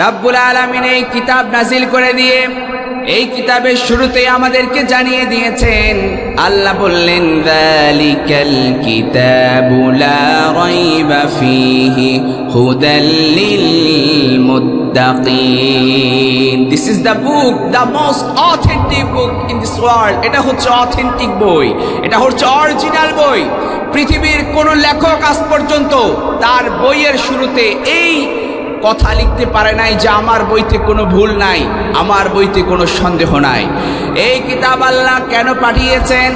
রব্বুল আলামিন এই কিতাব নাজিল করে দিয়ে এই কিতাবের শুরুতে আমাদেরকে জানিয়ে দিয়েছেন, আল্লাহ বললেন যালিকাল কিতাবু লা রাইবা ফীহি হুদাল লিল মুত্তাকিন। This is the book, the most authentic book in this world. এটা হচ্ছে অথেন্টিক বই, এটা হচ্ছে অরিজিনাল বই। পৃথিবীর কোন লেখক আজ পর্যন্ত তার বইয়ের শুরুতে এই কথা লিখতে পারে নাই যে আমার বইতে কোনো ভুল নাই, আমার বইতে কোনো সন্দেহ নাই। এই কিতাব আল্লাহ কেন পাঠিয়েছেন,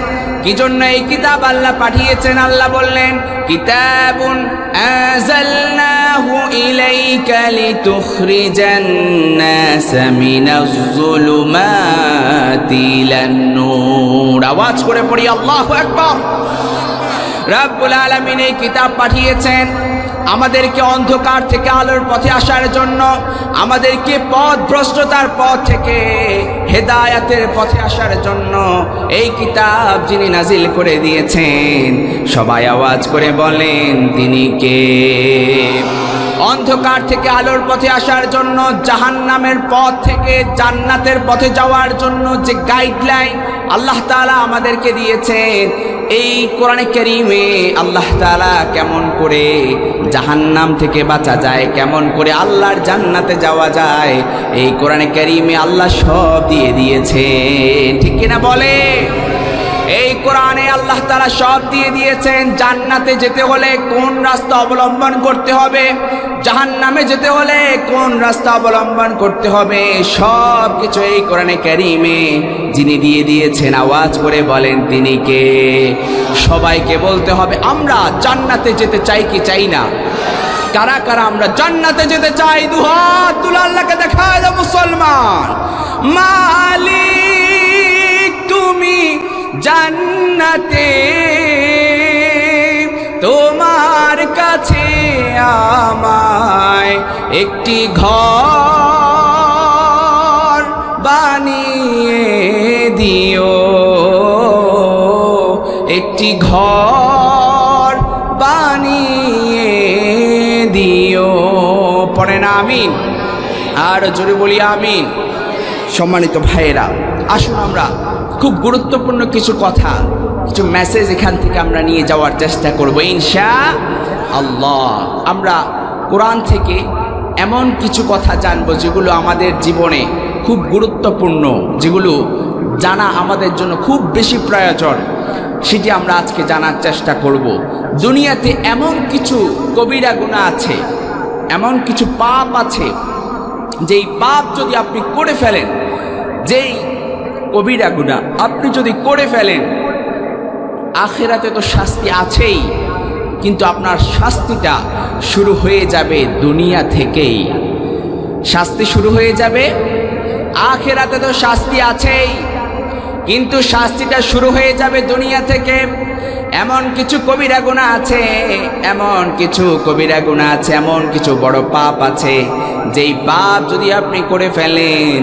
কি জন্য এই কিতাব আল্লাহ পাঠিয়েছেন? আল্লাহ বললেন, কিতাবুন আনজালনাহু ইলাইকা লিতুখরিজান নাস মিনাজ যুলুমাতি ইলান নূর। আওয়াজ করে পড়ি আল্লাহু আকবার। রব্বুল আলামিন এই কিতাব পাঠিয়েছেন আমাদেরকে অন্ধকার থেকে আলোর পথে আসার জন্য, আমাদেরকে পথভ্রষ্টতার পথ থেকে হেদায়েতের পথে আসার জন্য। এই কিতাব যিনি নাজিল করে দিয়েছেন, সবাই আওয়াজ করে বলেন তিনি কে? অন্ধকার থেকে আলোর পথে আসার জন্য, জাহান্নামের পথ থেকে জান্নাতের পথে যাওয়ার জন্য যে গাইডলাইন আল্লাহ তাআলা আমাদেরকে দিয়েছেন, এই কোরআনে কারীমে আল্লাহ তাআলা কেমন করে জাহান্নাম থেকে বাঁচা যায়, কেমন করে আল্লাহর জান্নাতে যাওয়া যায়, এই কোরআনে কারীমে আল্লাহ সব দিয়ে দিয়েছেন। ঠিক কিনা বলে? এই কোরআনে আল্লাহ তাআলা সব দিয়ে দিয়েছেন। জান্নাতে যেতে হলে কোন রাস্তা অবলম্বন করতে হবে, জাহান্নামে যেতে হলে কোন রাস্তা অবলম্বন করতে হবে, সব কিছু এই কোরআনে কারীমে যিনি দিয়ে দিয়েছেন, আওয়াজ করে বলেন তিনি কে? সবাইকে বলতে হবে আমরা জান্নাতে যেতে চাই কি চাই না? কারা কারা আমরা জান্নাতে যেতে চাই? দুহাত তুলে আল্লাহকে দেখায় দাও মুসলমান। মালিক তুমি জান্নাতে, তোমার কাছে আমায় একটি ঘর বানিয়ে দিও, একটি ঘর বানিয়ে দিও। পড়ে না আমিন? আর জোরে বলি আমিন। সম্মানিত ভাইয়েরা, আসুন আমরা খুব গুরুত্বপূর্ণ কিছু কথা, কিছু মেসেজ এখান থেকে আমরা নিয়ে যাওয়ার চেষ্টা করব ইনশাআল্লাহ। আমরা কোরআন থেকে এমন কিছু কথা জানবো যেগুলো আমাদের জীবনে খুব গুরুত্বপূর্ণ, যেগুলো জানা আমাদের জন্য খুব বেশি প্রয়োজন, সেটি আমরা আজকে জানার চেষ্টা করব। দুনিয়াতে এমন কিছু কবিরা গুনাহ আছে, এমন কিছু পাপ আছে, যেই পাপ যদি আপনি করে ফেলেন, যেই কবিরা গুনাহ আপনি যদি করে ফেলেন, আখিরাতে তো শাস্তি আছেই, কিন্তু আপনার শাস্তিটা শুরু হয়ে যাবে দুনিয়া থেকেই। শাস্তি শুরু হয়ে যাবে, আখিরাতে তো শাস্তি আছেই, কিন্তু শাস্তিটা শুরু হয়ে যাবে দুনিয়া থেকে। এমন কিছু কবিরা গুনাহ আছে, এমন কিছু কবিরা গুনাহ আছে, এমন কিছু বড় পাপ আছে, যেই পাপ যদি আপনি করে ফেলেন,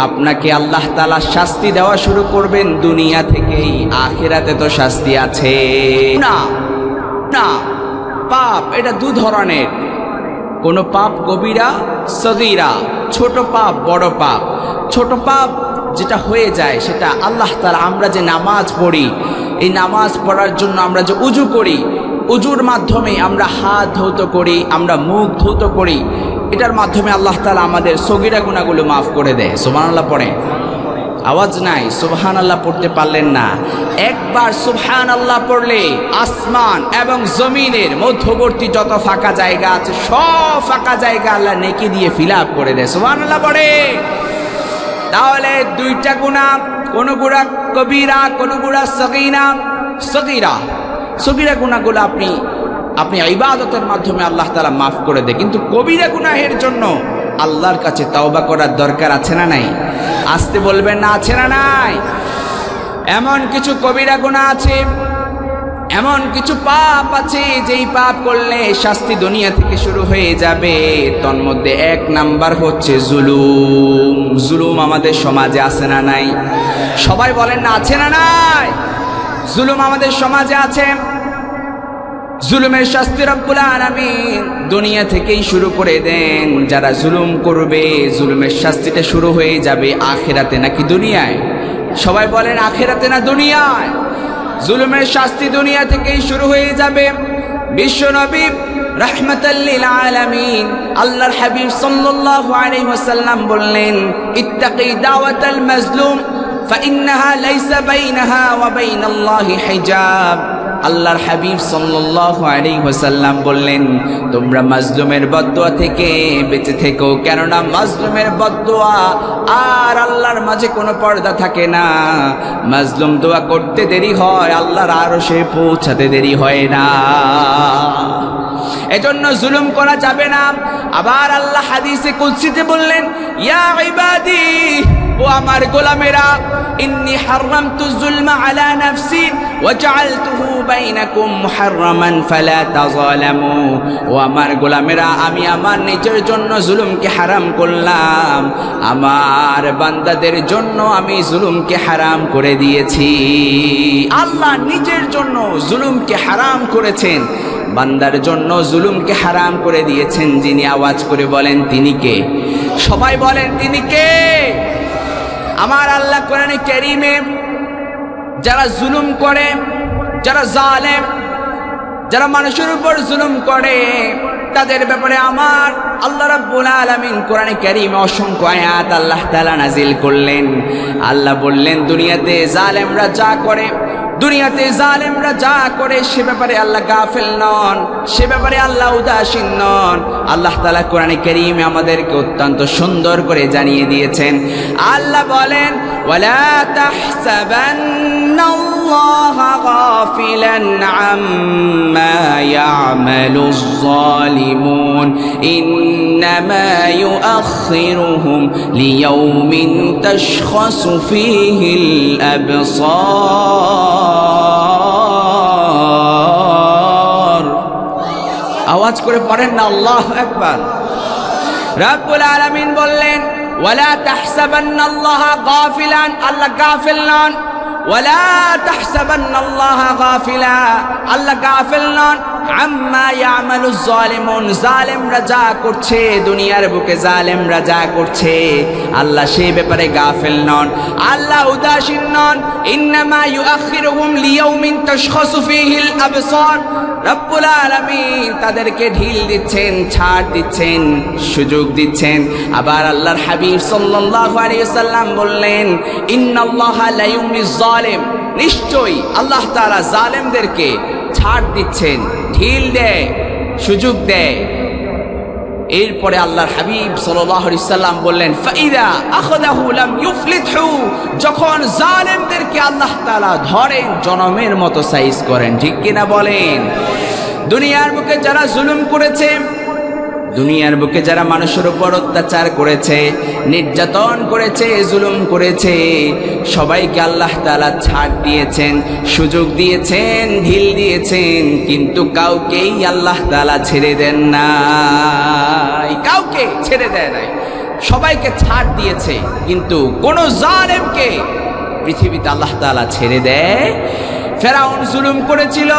আপনাকে আল্লাহ তাআলা শাস্তি দেওয়া শুরু করবেন দুনিয়া থেকেই। আখিরাতে তো শাস্তি আছে না। না, পাপ এটা দু ধরনের। কোন পাপ কবিরা, সগীরা, ছোট পাপ, বড় পাপ। ছোট পাপ যেটা হয়ে যায় সেটা আল্লাহ তাআলা, আমরা যে নামাজ পড়ি, এই নামাজ পড়ার জন্য আমরা যে উজু করি, উজুর মাধ্যমে আমরা হাত ধৌত করি, আমরা মুখ ধৌত করি, এটার মাধ্যমে আল্লাহ তাআলা আমাদের সগীরা গুনাহগুলো মাফ করে দেয়। সুবহানাল্লাহ পড়েন। আওয়াজ নাই, সুবহানাল্লাহ পড়তে পারলেন না? একবার সুবহানাল্লাহ পড়লে আসমান এবং জমিনের মধ্যবর্তী যত ফাঁকা জায়গা আছে, সব ফাঁকা জায়গা আল্লাহ নেকি দিয়ে ফিল আপ করে দেয়। সুবহানাল্লাহ পড়ে। তাহলে দুইটা গুনাহ, কোন গুনাহ কবিরা, কোন গুনাহ সগীরা। সগীরা গুনাহগুলো আপনি ইবাদতের মাধ্যমে আল্লাহ তাআলা মাফ করে দেয়, কিন্তু কবিরা গুনাহের জন্য আল্লাহর কাছে তওবা করার দরকার আছে না নাই? আসতে বলবেন না, আছে না নাই? এমন কিছু কবিরা গুনাহ আছে, এমন কিছু পাপ আছে, যেই পাপ করলে শাস্তি দুনিয়া থেকে শুরু হয়ে যাবে। তন্মধ্যে এক নাম্বার হচ্ছে জুলুম। জুলুম আমাদের সমাজে আছে না নাই? সবাই বলেন না, আছে না নাই? জুলুম আমাদের সমাজে আছে। জুলুমের শাস্তি রব্বুল আলামিন দুনিয়া থেকেই শুরু করে দেন। যারা জুলুম করবে জুলুমের শাস্তিটা শুরু হয়ে যাবে আখিরাতে নাকি দুনিয়ায়? সবাই বলেন আখিরাতে না দুনিয়ায়? জুলুমের শাস্তি দুনিয়া থেকেই শুরু হয়ে যাবে। বিশ্বনবী রাহমাতাল লিল আলামিন আল্লাহর হাবিব সাল্লাল্লাহু আলাইহি ওয়াসাল্লাম বললেন, ইত্তাকি দাওয়াতাল মাজলুম ফাইন্নাহা লাইসা বাইনাহা ওয়া বাইনাল্লাহি হিজাব। আল্লাহর হাবিব সাল্লাল্লাহু আলাইহি ওয়াসাল্লাম বললেন, তোমরা মাজলুমের বদদুয়া থেকে বেঁচে থেকো, কেননা মাজলুমের বদদুয়া আর আল্লাহর মাঝে কোনো পর্দা থাকে না। মাজলুম দোয়া করতে দেরি হয়, আল্লাহর আরশে পৌঁছাতে দেরি হয় না। এজন্য জুলুম করা যাবে না। আবার আল্লাহ হাদিসে কুদসিতে বললেন, ইয়া ইবাদি, ও আমার গোলামেরা, ইন্নী হারামতু যুলমা আলা নাফসি ওয়া জাআলতুহু বাইনাকুম মুহাররামান ফালা তাযালামু। ও আমার গোলামেরা, আমি আমার নিজের জন্য জুলুমকে হারাম করলাম, আমার বান্দাদের জন্য আমি জুলুমকে হারাম করে দিয়েছি। আল্লাহ নিজের জন্য জুলুমকে হারাম করেছেন, বান্দার জন্য জুলুমকে হারাম করে দিয়েছেন। যিনি আওয়াজ করে বলেন তিনি কে? সবাই বলেন তিনি কে? আমার আল্লাহ কোরআনে কারীমে যারা জুলুম করে, যারা জালেম, যারা মানুষের উপর জুলুম করে, তাদের ব্যাপারে আমার আল্লাহ রাব্বুল আলামিন কোরআনে কারীমে অসংখ্য আয়াত আল্লাহ তাআলা নাজিল করলেন। আল্লাহ বললেন, দুনিয়াতে জালেমরা যা করে, দুনিয়াতে জালেমরা যা করে সে ব্যাপারে আল্লাহ গাফেল নন, সে ব্যাপারে আল্লাহ উদাসীন নন। আল্লাহ তাআলা কোরআনে কারীমে আমাদেরকে অত্যন্ত সুন্দর করে জানিয়ে দিয়েছেন। আল্লাহ বলেন, ওয়ালা তাহসাবান্নাল্লাহা গাফিলান আম্মা ইয়ামালুয যালিমুন ইন্নামা ইউআখিরুহুম লিয়াউমিন তাশখাসু ফীহিল আবসার। আওয়াজ করে পড়েন না আল্লাহু আকবার। রব্বুল আলামিন বললেন, ওয়ালা তাহসাবান্নাল্লাহা গাফিলান, আল্লাহ গাফিল নন। ওয়ালা তাহসাবান্নাল্লাহা গাফিলা, আল্লাহ গাফিল নন। আম্মা ইয়ামালুয যালিমুন, জালেমরা যা করছে, দুনিয়ার বুকে জালেমরা যা করছে, আল্লাহ সেই ব্যাপারে গাফিল নন, আল্লাহ উদাসীন নন। ইন্নামা ইউআখিরুহুম লিয়াউমিন তাশখাসু ফীহিল আবসার। রব্বুল আলামিন তাদেরকে ঢিল দিচ্ছেন, ছাড় দিচ্ছেন, সুযোগ দিচ্ছেন। আবার আল্লাহর হাবিব সাল্লাল্লাহু আলাইহি ওয়াসাল্লাম বললেন, ইন্নাল্লাহা লা ইউমলিয যালিম, নিশ্চয়ই আল্লাহ তাআলা জালেমদেরকে ছাড় দিচ্ছেন, ঢিল দেয়, সুযোগ দেয়। এরপরে আল্লাহর হাবিব সাল্লাল্লাহু আলাইহি ওয়াসাল্লাম বললেন, ফাইদা আখাযাহু লাম ইউফলিতহু, যখন জালেমদেরকে আল্লাহ তাআলা ধরেন জনমের মতো সাইজ করেন। ঠিক কিনা বলেন? দুনিয়ার বুকে যারা জুলুম করেছে, দুনিয়ার বুকে যারা মানুষের উপর অত্যাচার করেছে, নির্যাতন করেছে, জুলুম করেছে, সবাইকে আল্লাহ তাআলা ছাড় দিয়েছেন, সুযোগ দিয়েছেন, ঢিল দিয়েছেন, কিন্তু কাউকেই আল্লাহ তাআলা ছেড়ে দেন নাই, কাউকে ছেড়ে দেয় নাই। সবাইকে ছাড় দিয়েছে, কিন্তু কোন জালেমকে পৃথিবীতে আল্লাহ তাআলা ছেড়ে দেয়? ফেরাউন জুলুম করেছিল,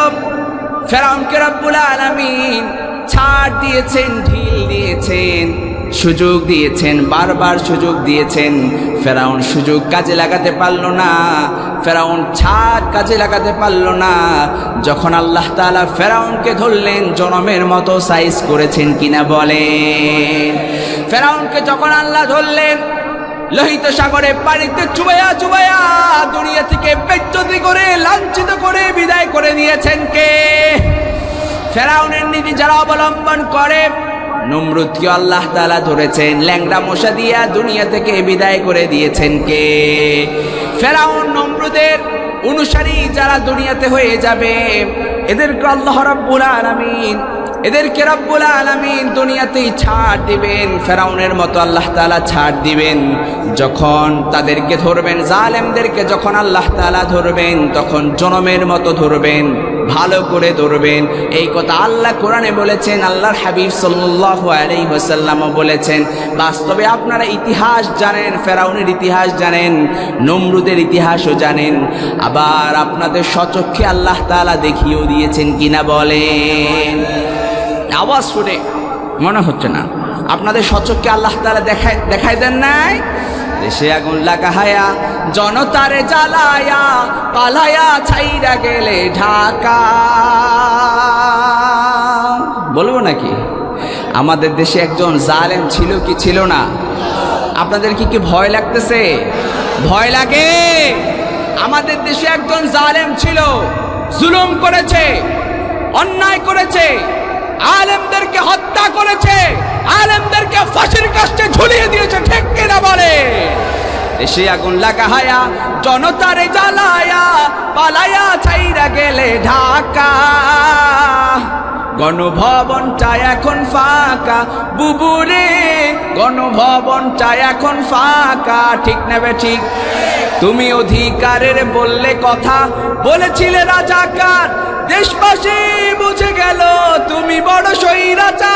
ফেরাউনকে রব্বুল আলামিন ছাড় দিয়েছেন, ঢিল দিয়েছেন, সুযোগ দিয়েছেন, বারবার সুযোগ দিয়েছেন। ফেরাউন সুযোগ কাজে লাগাতে পারল না, ফেরাউন ছাড় কাজে লাগাতে পারল না। যখন আল্লাহ তাআলা ফেরাউনকে ধরলেন, জনমের মতো সাইজ করেছেন কিনা বলেন? ফেরাউনকে যখন আল্লাহ ধরলেন, লোহিত সাগরে পানিতে চুবাইয়া চুবাইয়া দুনিয়া থেকে বেজ্জতি করে, লাঞ্ছিত করে বিদায় করে দিয়েছেন কে? ফেরাউনের নীতি যারা অবলম্বন করে, নমরুদকে আল্লাহ তাআলা ধরেছেন, ল্যাংড়া মশা দিয়া দুনিয়া থেকে বিদায় করে দিয়েছেন কে? ফেরাউন নমরুদের অনুসারী যারা দুনিয়াতে হয়ে যাবে, এদেরকে আল্লাহ রাব্বুল আলামিন, এদেরকে রব্বুল আলামিন দুনিয়াতেই ছাড় দিবেন, ফেরাউনের মতো আল্লাহ তাআলা ছাড় দিবেন। যখন তাদেরকে ধরবেন, জালেমদেরকে যখন আল্লাহ তাআলা ধরবেন, তখন জনমের মতো ধরবেন, ভালো করে ধরবেন। এই কথা আল্লাহ কোরআনে বলেছেন, আল্লাহর হাবিব সাল্লাল্লাহু আলাইহি ওয়াসাল্লামও বলেছেন। বাস্তবে আপনারা ইতিহাস জানেন, ফেরাউনের ইতিহাস জানেন, নমরুদের ইতিহাসও জানেন, আবার আপনাদের স্বচক্ষে আল্লাহ তাআলা দেখিয়েও দিয়েছেন কিনা বলেন? আওয়াজ শুনে মনে হচ্ছে না আপনাদের স্বচক্ষে আল্লাহ তাআলা দেখাই দেন নাই? দেশে আগুন লাগায়া জনতারে জ্বালায়া পালায়া ছাইরা গেলে ঢাকা। বলবো নাকি? আমাদের দেশে একজন জালেম ছিল কি ছিল না? আপনাদের কি ভয় লাগতেছে? ভয় লাগে? আমাদের দেশে একজন জালেম ছিল, জুলুম করেছে, অন্যায় করেছে, আলেমদেরকে হত্যা করেছে, আলেমদেরকে ফাঁসির কাস্টে ঝুলিয়ে দিয়েছে, ঠিক কিনা বলে? দেশে আগুন লাগায়া জনতারে জ্বালায়া পালায়া ছাইরা গেলে ঢাকা। গণভবনটা এখন ফাঁকা বুবুরে, গণভবনটা এখন ফাঁকা, ঠিক নেবে ঠিক? তুমি অধিকারের বললে কথা, বলেছিলে রাজাকার, দেশবাসী বুঝে গেল তুমি বড় স্বৈরাচার।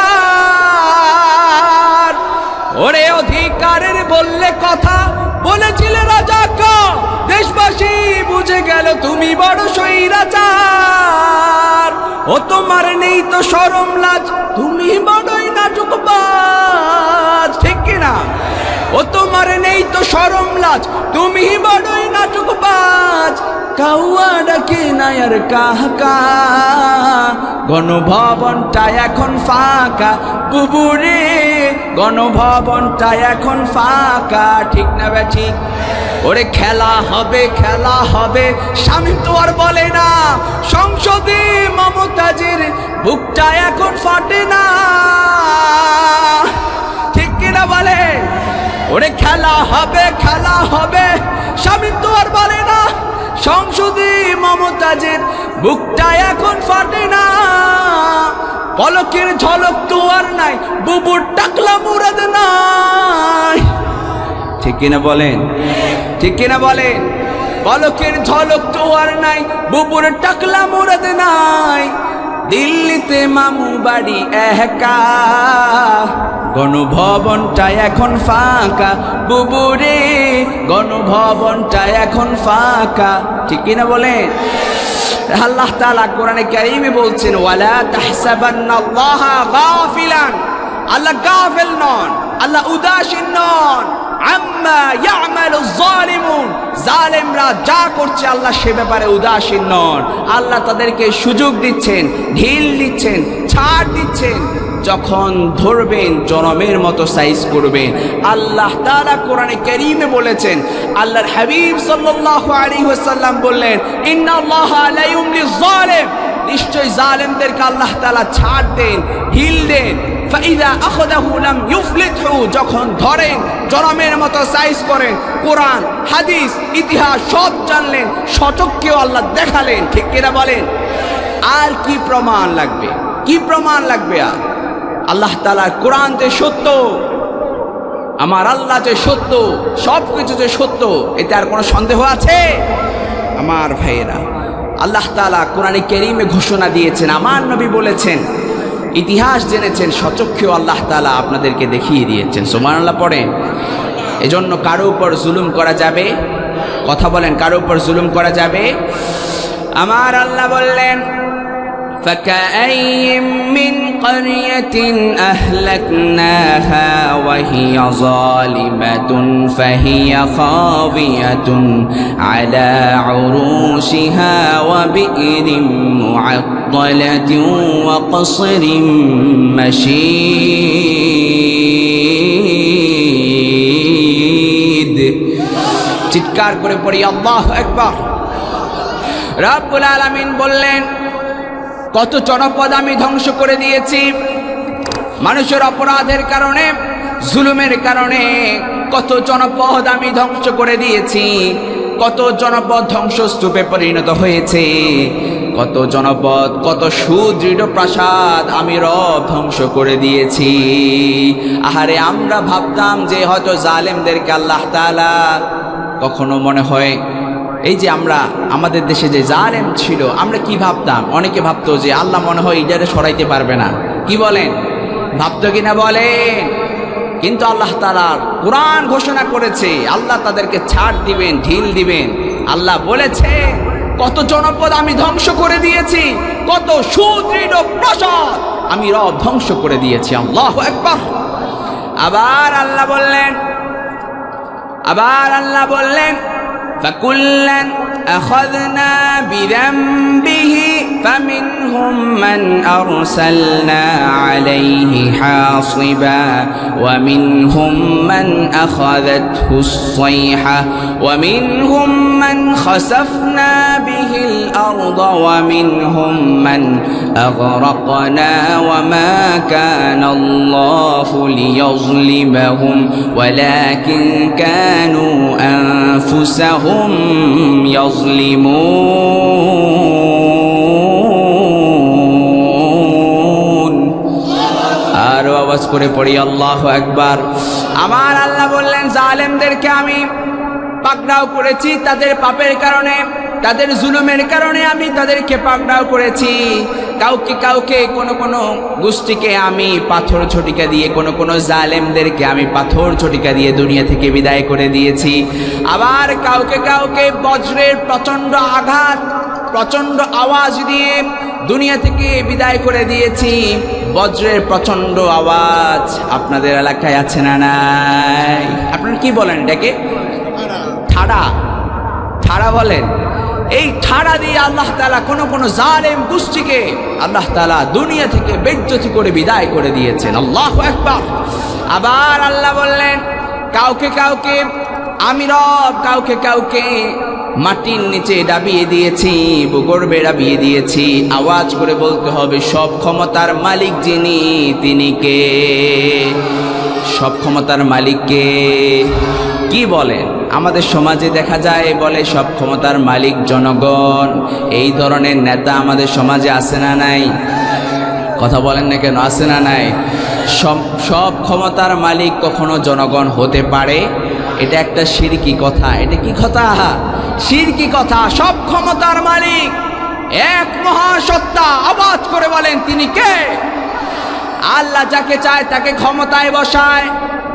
ওরে অধিকারের বললে কথা, বলেছিলে রাজাকার, দেশবাসী বুঝে গেল তুমি বড় স্বৈরাচার। ও তোমার নেই তো শরম লাজ, তুমি বড়ই নাটকবাজ, ঠিক কিনা? ও তোমার নেই তো শরম লাজ, তুমি বড়ই নাটকবাজ। কাউয়া ডাকে না আর কাহকা, গণভবনটা এখন ফাঁকা বুবুরে, গণভবনটা এখন ফাঁকা, ঠিক না বে ঠিক? ওরে খেলা হবে, খেলা হবে, স্বামী তো আর বলে না, সংসদে মমতাজের বুকটা এখন ফাটে না, ঠিক কিনা বলে? ওরে খেলা হবে, খেলা হবে, স্বামী তো আর বলে না, সংসদে মমতাজের বুকটা এখন ফাটে না। পলকের ঝলক তো আর নাই, বুবুর টাকলা মুরাদ নাই, ঠিক কিনা বলেন? ঠিক কিনা বলেন? পলকের ঝলক তো আর নাই, বুবুর টাকলা মুরাদ নাই। দিল্লিতে মামু বাড়ি একা, গণভবনটা এখন ফাঁকা বুবুরে, গণভবনটা এখন ফাঁকা, ঠিক কিনা বলেন? আল্লাহ তাআলা কোরআনে কারীমে বলছেন, ওয়ালা তাহসাবান্নাল্লাহা গাফিলান, আল্লাহ গাফিল নন, আল্লাহ উদাসীন নন, আম্মা ইয়ামালুজ জালিমুন, জালেমরা যা করছে আল্লাহ সে ব্যাপারে উদাসীন নন। আল্লাহ তাদেরকে সুযোগ দিচ্ছেন, ঢিল দিচ্ছেন, ছাড় দিচ্ছেন, যখন ধরবেন জনমের মতো সাইজ করবেন। আল্লাহ তাআলা কোরআনে কারীমে বলেছেন, আল্লাহর হাবিব সাল্লাল্লাহু আলাইহি ওয়াসাল্লাম বললেন, ইন্নাল্লাহা লা ইউমলিজ জালিম, নিশ্চয় জালেমদেরকে আল্লাহ তাআলা ছাড় দেন, ঢিল দেন। ফাইদা আখাযাহু লাম ইউফলিতহু, যখন ধরেন জনমের মতো সাইজ করেন। কোরআন, হাদিস, ইতিহাস সব জানলেন, সচক্ষেও আল্লাহ দেখালেন, ঠিক কিনা বলেন? আর কি প্রমাণ লাগবে? কি প্রমাণ লাগবে? আর আল্লাহ তাআলার কোরআন যে সত্য, আমার আল্লাহ যে সত্য, সব কিছু যে সত্য, এতে আর কোনো সন্দেহ আছে? আমার ভাইয়েরা, আল্লাহ তাআলা কোরআনে কারীমে ঘোষণা দিয়েছেন, আমার নবী বলেছেন, ইতিহাস জেনেছেন, সচক্ষেও আল্লাহ তাআলা আপনাদেরকে দেখিয়ে দিয়েছেন। সুবহানাল্লাহ পড়েন। এজন্য কারো উপর জুলুম করা যাবে? কথা বলেন, কারো উপর জুলুম করা যাবে? আমার আল্লাহ বললেন, فكأين من قرية أهلكناها وهي ظالمة فهي خاوية على عروشها وبئر معطلة وقصر مشيد। চিৎকার করে পড়ি আল্লাহু আকবার। রব্বুল আলামিন বললেন, কত জনপদ আমি ধ্বংস করে দিয়েছি মানুষের অপরাধের কারণে, জুলুমের কারণে। কত জনপদ আমি ধ্বংস করে দিয়েছি, কত জনপদ ধ্বংসস্তূপে পরিণত হয়েছে, কত জনপদ, কত সুদৃঢ় প্রাসাদ আমি রব ধ্বংস করে দিয়েছি। আহারে, আমরা ভাবতাম যে হয়তো জালেমদেরকে আল্লাহ তাআলা, কখনো মনে হয় এই যে আমরা আমাদের দেশে যে জালেম ছিল, আমরা কি ভাবতাম? অনেকে ভাবতো যে আল্লাহ মনে হয় ইডারে সরাইতে পারবে না। কি বলেন? ভাবতো কিনা বলেন? কিন্তু আল্লাহ তাআলার কোরআন ঘোষণা করেছে আল্লাহ তাদেরকে ছাড় দিবেন, ঢিল দিবেন। আল্লাহ বলেছে কত জনপদ আমি ধ্বংস করে দিয়েছি, কত সুদৃঢ় প্রাসাদ আমি রব ধ্বংস করে দিয়েছি। আল্লাহু আকবার। আবার আল্লাহ বললেন فَكُلًّا أَخَذْنَا بِذَنبِهِ فَمِنْهُمْ مَنْ أَرْسَلْنَا عَلَيْهِ حَاصِبًا وَمِنْهُمْ مَنْ أَخَذَتْهُ الصَّيْحَةُ وَمِنْهُمْ مَنْ خَسَفْنَا بِهِ الْأَرْضَ وَمِنْهُمْ مَنْ أَغْرَقْنَا وَمَا كَانَ اللَّهُ لِيَظْلِمَهُمْ وَلَكِنْ كَانُوا أَنفُسَهُمْ يظلمون। আরো আওয়াজ করে পড়ি আল্লাহু আকবার। আমার আল্লাহ বললেন জালেমদেরকে আমি পাকড়াও করেছি তাদের পাপের কারণে, তাদের জুলুমের কারণে আমি তাদেরকে পাকড়াও করেছি। কাউকে কোনো গোষ্ঠীকে আমি পাথর ঝটিকা দিয়ে, কোনো জালেমদেরকে আমি পাথর ঝটিকা দিয়ে দুনিয়া থেকে বিদায় করে দিয়েছি। আবার কাউকে বজ্রের প্রচণ্ড আঘাত, প্রচণ্ড আওয়াজ দিয়ে দুনিয়া থেকে বিদায় করে দিয়েছি। বজ্রের প্রচণ্ড আওয়াজ আপনাদের এলাকায় আছে না নাই? আপনারা কি বলেন এটাকে? ঠাড়া বলেন। এই ঠাড়া দিয়ে আল্লাহ তাআলা কোনো জালেম গোষ্ঠীকে আল্লাহ তাআলা দুনিয়া থেকে বেজ্জতি করে বিদায় করে দিয়েছেন। আল্লাহু আকবার। আবার আল্লাহ বললেন কাউকে আমি রব কাউকে মাটির নিচে ডাবিয়ে দিয়েছি, ভূগর্ভে ডাবিয়ে দিয়েছি। আওয়াজ করে বলতে হবে সব ক্ষমতার মালিক যিনি, তিনি কে? সব ক্ষমতার মালিক কে? কি বলেন? আমাদের সমাজে দেখা যায় বলে সব ক্ষমতার মালিক জনগণ। এই ধরনের নেতা আমাদের সমাজে আছে না নাই? কথা বলেন না কেন? আছে না নাই? সব ক্ষমতার মালিক কখনো জনগণ হতে পারে? এটা একটা শিরকি কথা। এটা কি কথা? শিরকি কথা। সব ক্ষমতার মালিক এক মহাসত্তা। আওয়াজ করে বলেন তিনি কে? আল্লাহ যাকে চায় তাকে ক্ষমতায় বসায়,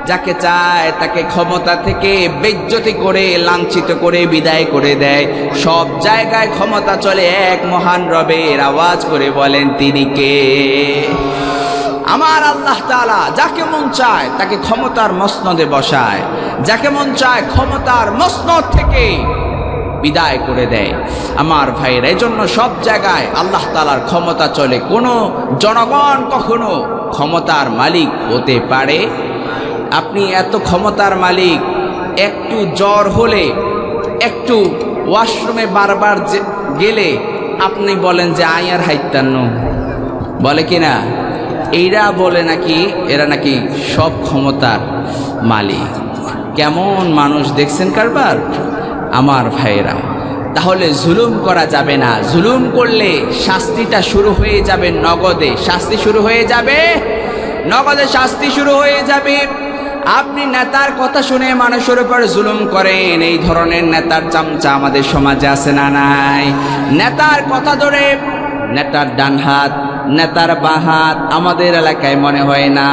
যাকে চায় তাকে ক্ষমতা থেকে বেজ্জতি করে, লাঞ্ছিত করে বিদায় করে দেয়। সব জায়গায় ক্ষমতা চলে এক মহান রবের। আওয়াজ করে বলেন তিনি কে? আমার আল্লাহ তাআলা যাকে মন চায় তাকে ক্ষমতার মসনদে বসায়, যাকে মন চায় ক্ষমতার মসনদ থেকে বিদায় করে দেয়। আমার ভাইয়ের এজন্য সব জায়গায় আল্লাহ তাআলার ক্ষমতা চলে। কোনো জনগণ কখনো ক্ষমতার মালিক হতে পারে? আপনি এত ক্ষমতার মালিক, একটু জ্বর হলে, একটু ওয়াশরুমে বারবার গেলে আপনি বলেন যে আয়ার হাইতান্ন, বলে কি না? এইরা বলে নাকি এরা নাকি সব ক্ষমতার মালিক। কেমন মানুষ দেখছেন কারবার আমার ভাইয়েরা। তাহলে জুলুম করা যাবে না। জুলুম করলে শাস্তিটা শুরু হয়ে যাবে নগদে। শাস্তি শুরু হয়ে যাবে নগদে, শাস্তি শুরু হয়ে যাবে। আপনি নেতার কথা শুনে মানুষের উপর জুলুম করেন, এই ধরনের নেতার চামচা আমাদের সমাজে আছে না নাই? নেতার কথা ধরে নেতার ডান হাত, নেতার বাঁ হাত আমাদের এলাকায় মনে হয় না।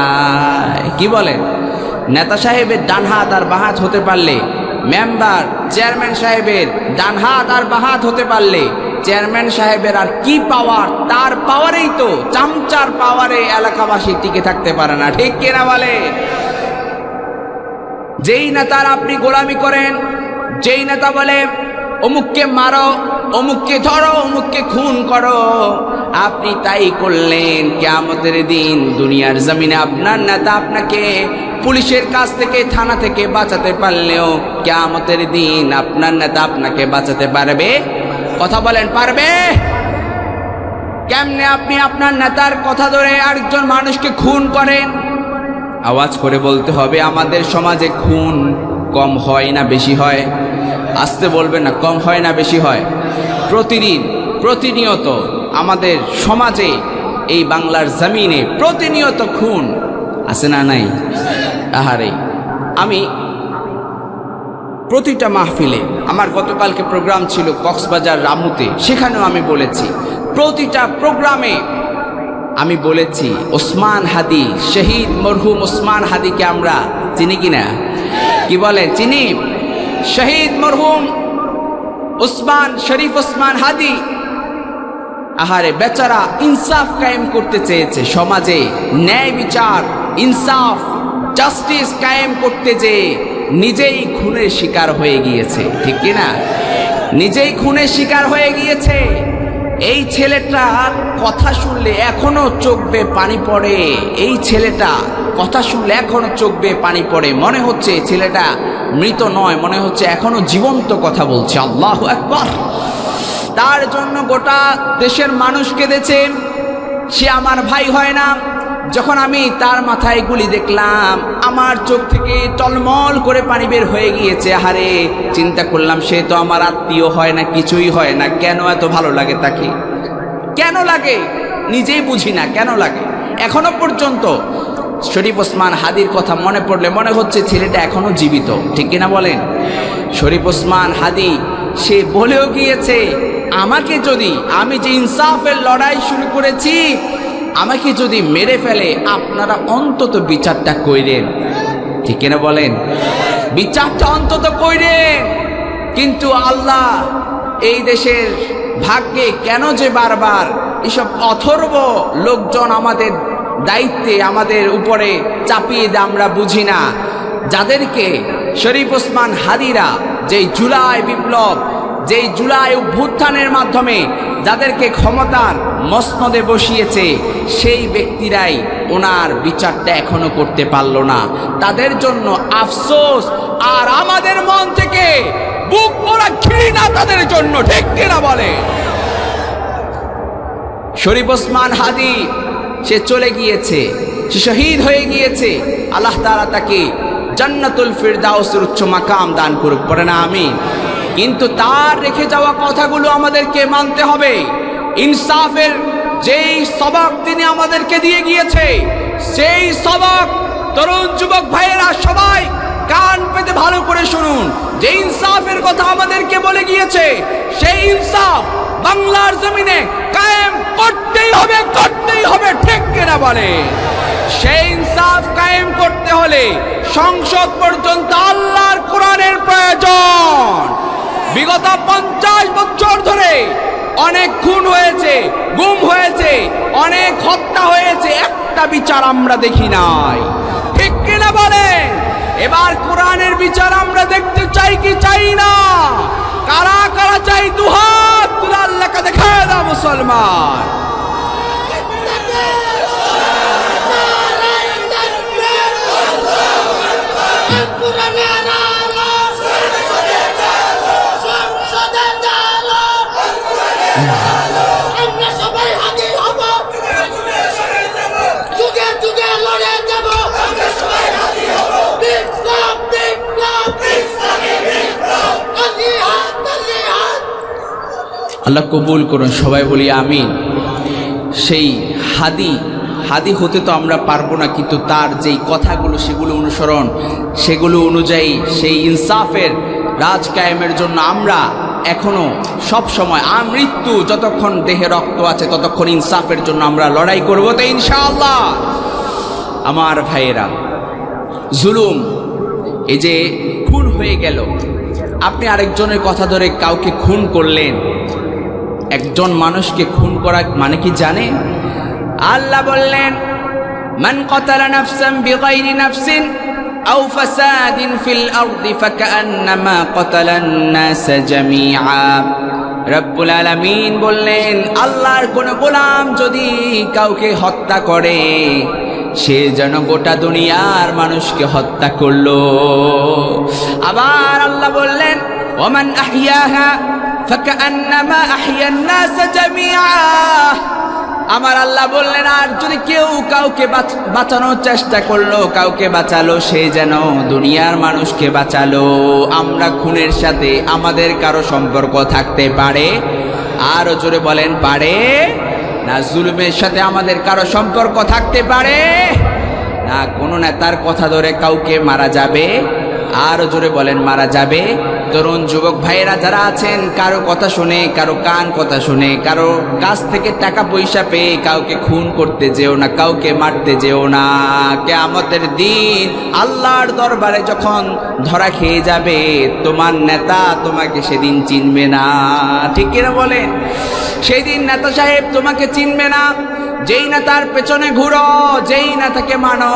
কি বলেন? নেতা সাহেবের ডান হাত আর বাঁ হাত হতে পারলে, মেম্বার চেয়ারম্যান সাহেবের ডান হাত আর বাঁ হাত হতে পারলে, চেয়ারম্যান সাহেবের আর কি পাওয়ার? তার পাওয়ারেই তো, চামচার পাওয়ারে এলাকাবাসী টিকে থাকতে পারে না। ঠিক কিনা বলে? যেই নেতার আপনি গোলামি করেন, যেই নেতা বলে অমুককে মারো, অমুককে ধরো, অমুককে খুন করো, আপনি তাই করলেন। কিয়ামতের দিন দুনিয়ার জমিনে আপনার নেতা আপনাকে পুলিশের কাছ থেকে, থানা থেকে বাঁচাতে পারলেও কিয়ামতের দিন আপনার নেতা আপনাকে বাঁচাতে পারবে? কথা বলেন, পারবে? কেমনে আপনি আপনার নেতার কথা ধরে আরেকজন মানুষকে খুন করেন? আওয়াজ করে বলতে হবে আমাদের সমাজে খুন কম হয় না বেশি হয়? আসতে বলবেন না, কম হয় না বেশি হয়? প্রতিদিন, প্রতিনিয়ত আমাদের সমাজে, এই বাংলার জমিনে প্রতিনিয়ত খুন আছে না নাই? আহারে, আমি প্রতিটা মাহফিলে, আমার গতকালকে প্রোগ্রাম ছিল কক্সবাজার রামুতে, সেখানেও আমি বলেছি, প্রতিটা প্রোগ্রামে আমি বলেছি ওসমান হাদি, শহীদ মরহুম ওসমান হাদিকে আমরা চিনি কিনা? কি বলে চিনি? শহীদ মরহুম ওসমান শরীফ ওসমান হাদি, আহারে বেচারা ইনসাফ কায়েম করতে চেয়েছে সমাজে, ন্যায় বিচার, ইনসাফ, জাস্টিস কায়েম করতে যে নিজেই খুনের শিকার হয়ে গিয়েছে, ঠিক কিনা? নিজেই খুনের শিকার হয়ে গিয়েছে। এই ছেলেটা কথা শুনলে এখনো চোখ বেয়ে পানি পড়ে, এই ছেলেটা কথা শুনলে এখনো চোখ বেয়ে পানি পড়ে, মনে হচ্ছে ছেলেটা মৃত নয়, মনে হচ্ছে এখনো জীবন্ত কথা বলছে। আল্লাহু আকবার। তার জন্য গোটা দেশের মানুষ কেঁদেছে। সে আমার ভাই হয় না। যখন আমি তার মাথায় গুলি দেখলাম, আমার চোখ থেকে টলমল করে পানি বের হয়ে গিয়েছে। আহারে, চিন্তা করলাম সে তো আমার আত্মীয় হয় না, কিছুই হয় না, কেন এত ভালো লাগে তাকে? কেন লাগে নিজেই বুঝি না, কেন লাগে। এখনো পর্যন্ত শরীফ ওসমান হাদির কথা মনে পড়লে মনে হচ্ছে ছেলেটা এখনো জীবিত, ঠিক কিনা বলেন? শরীফ ওসমান হাদি সে বলেও গিয়েছে, আমাকে যদি, আমি যে ইনসাফের লড়াই শুরু করেছি, আমাকে যদি মেরে ফেলে আপনারা অন্তত বিচারটা কইরেন, ঠিক কিনা বলেন? বিচারটা অন্তত কইরেন। কিন্তু আল্লাহ এই দেশের ভাগ্যে কেন যে বারবার এসব অথর্ব লোকজন আমাদের দায়িত্বে, আমাদের উপরে চাপিয়ে দেয় আমরা বুঝি না। যাদেরকে শরীফ ওসমান হাদিরা যেই জুলাই বিপ্লব, যেই জুলাই অভ্যুত্থানের মাধ্যমে যাদেরকে ক্ষমতার মসনদে বসিয়েছে, সেই ব্যক্তিরাই ওনার বিচারটা এখনো করতে পারল না। তাদের জন্য আফসোস, আর আমাদের মন থেকে বুক পোড়া ঘৃণা তাদের জন্য, ঠিক কিনা বলে? শরীফ ওসমান হাদি সে চলে গিয়েছে, সে শহীদ হয়ে গিয়েছে। আল্লাহ তাআলা তাকে জান্নাতুল ফিরদাউসের উচ্চ মাকাম দান করুক, পড়ে না আমিন। কিন্তু তার রেখে যাওয়া কথাগুলো আমাদেরকে মানতে হবে। ইনসাফের যেই সবক তিনি আমাদেরকে দিয়ে গিয়েছে, সেই সবক তরুণ যুবক ভাইয়েরা সবাই কান পেতে ভালো করে শুনুন। যে ইনসাফের কথা আমাদেরকে বলে গিয়েছে, সেই ইনসাফ বাংলার জমিনে কায়েম করতেই হবে, করতেই হবে, ঠিক কিনা বলে? সেই ইনসাফ কায়েম করতে হলে সংসদ পর্যন্ত আল্লাহর কোরআনের প্রয়োজন। বিগত 50 বছর ধরে অনেক খুন হয়েছে, গুম হয়েছে, অনেক হত্যা হয়েছে, একটা বিচার আমরা দেখি নাই, ঠিক কিনা বলেন? এবার কোরআনের বিচার আমরা দেখতে চাই কি চাই না? কারা কারা চাই? দুহাত তুলে আল্লাহকে দেখায় দাও মুসলমান। আল্লাহ কবুল করুন, সবাই বলি আমিন। সেই হাদি হতে তো আমরা পারবো না, কিন্তু তার যেই কথাগুলো সেগুলো অনুসরণ, সেগুলো অনুযায়ী সেই ইনসাফের রাজ কায়েমের জন্য আমরা এখনো সব সময় আমৃত্যু যতক্ষণ দেহে রক্ত আছে ততক্ষণ ইনসাফের জন্য আমরা লড়াই করব তো ইনশাআল্লাহ। আমার ভাইয়েরা, জুলুম, এই যে খুন হয়ে গেল, আপনি আরেকজনের কথা ধরে কাউকে খুন করলেন, একজন মানুষকে খুন করা মানে কি জানে? আল্লাহ বললেন, মান ক্বাতালা নাফসান বিগাইরি নাফসিন আও ফাসাদিন ফিল আরদি ফাকান্নামা ক্বাতালান নাস জামিআ। রব্বুল আলামিন বললেন, আল্লাহর কোন গোলাম যদি কাউকে হত্যা করে, সে যেন গোটা দুনিয়ার মানুষকে হত্যা করলো। আবার আল্লাহ বললেন, ওমান আহইয়াহা ফাকান্নামা আহইয়ান নাস জামিআ। আমার আল্লাহ বললেন, আর যদি কেউ কাউকে বাঁচানোর চেষ্টা করলো, কাউকে বাঁচালো, সে যেন দুনিয়ার মানুষকে বাঁচালো। আমরা খুনের সাথে আমাদের কারো সম্পর্ক থাকতে পারে? আরো জোরে বলেন, পারে না? জুলুমের সাথে আমাদের কারো সম্পর্ক থাকতে পারে না? কোনো নেতার কথা ধরে কাউকে মারা যাবে? আরো জোরে বলেন মারা যাবে। তরুণ যুবক ভাইয়েরা যারা আছেন, কারো কথা শুনে, কারো কান কথা শুনে, কারো কাছ থেকে টাকা পয়সা পেয়ে কাউকে খুন করতে যেও না, কাউকে মারতে যেও না। কিয়ামতের দিন আল্লাহর দরবারে যখন ধরা খেয়ে যাবে, তোমার নেতা তোমাকে সেদিন চিনবে না। ঠিক কিনা বলেন? সেই দিন নেতা সাহেব তোমাকে চিনবে না। যেই নেতার পেছনে ঘুরো, যেই নেতাকে মানো,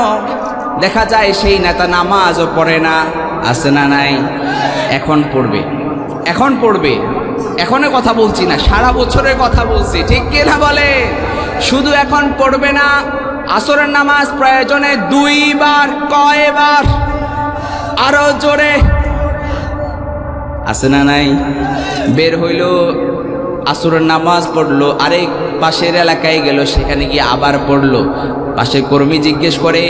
দেখা যায় সেই নেতা নামাজও পড়ে না। আছে না নাই? এখন পড়বে, এখন পড়বে, এখনো কথা বলছি না, সারা বছরের কথা বলছি। ঠিক কিনা বলে? শুধু এখন পড়বে না, আসরের নামাজ প্রয়োজনে 2 বার, কয়বার? আরো জোরে। আছে না নাই? বের হইল, আসরের নামাজ পড়লো, আরেক পাশের এলাকায় গেল, সেখানে গিয়ে আবার পড়লো। পাশের কর্মী জিজ্ঞেস করে,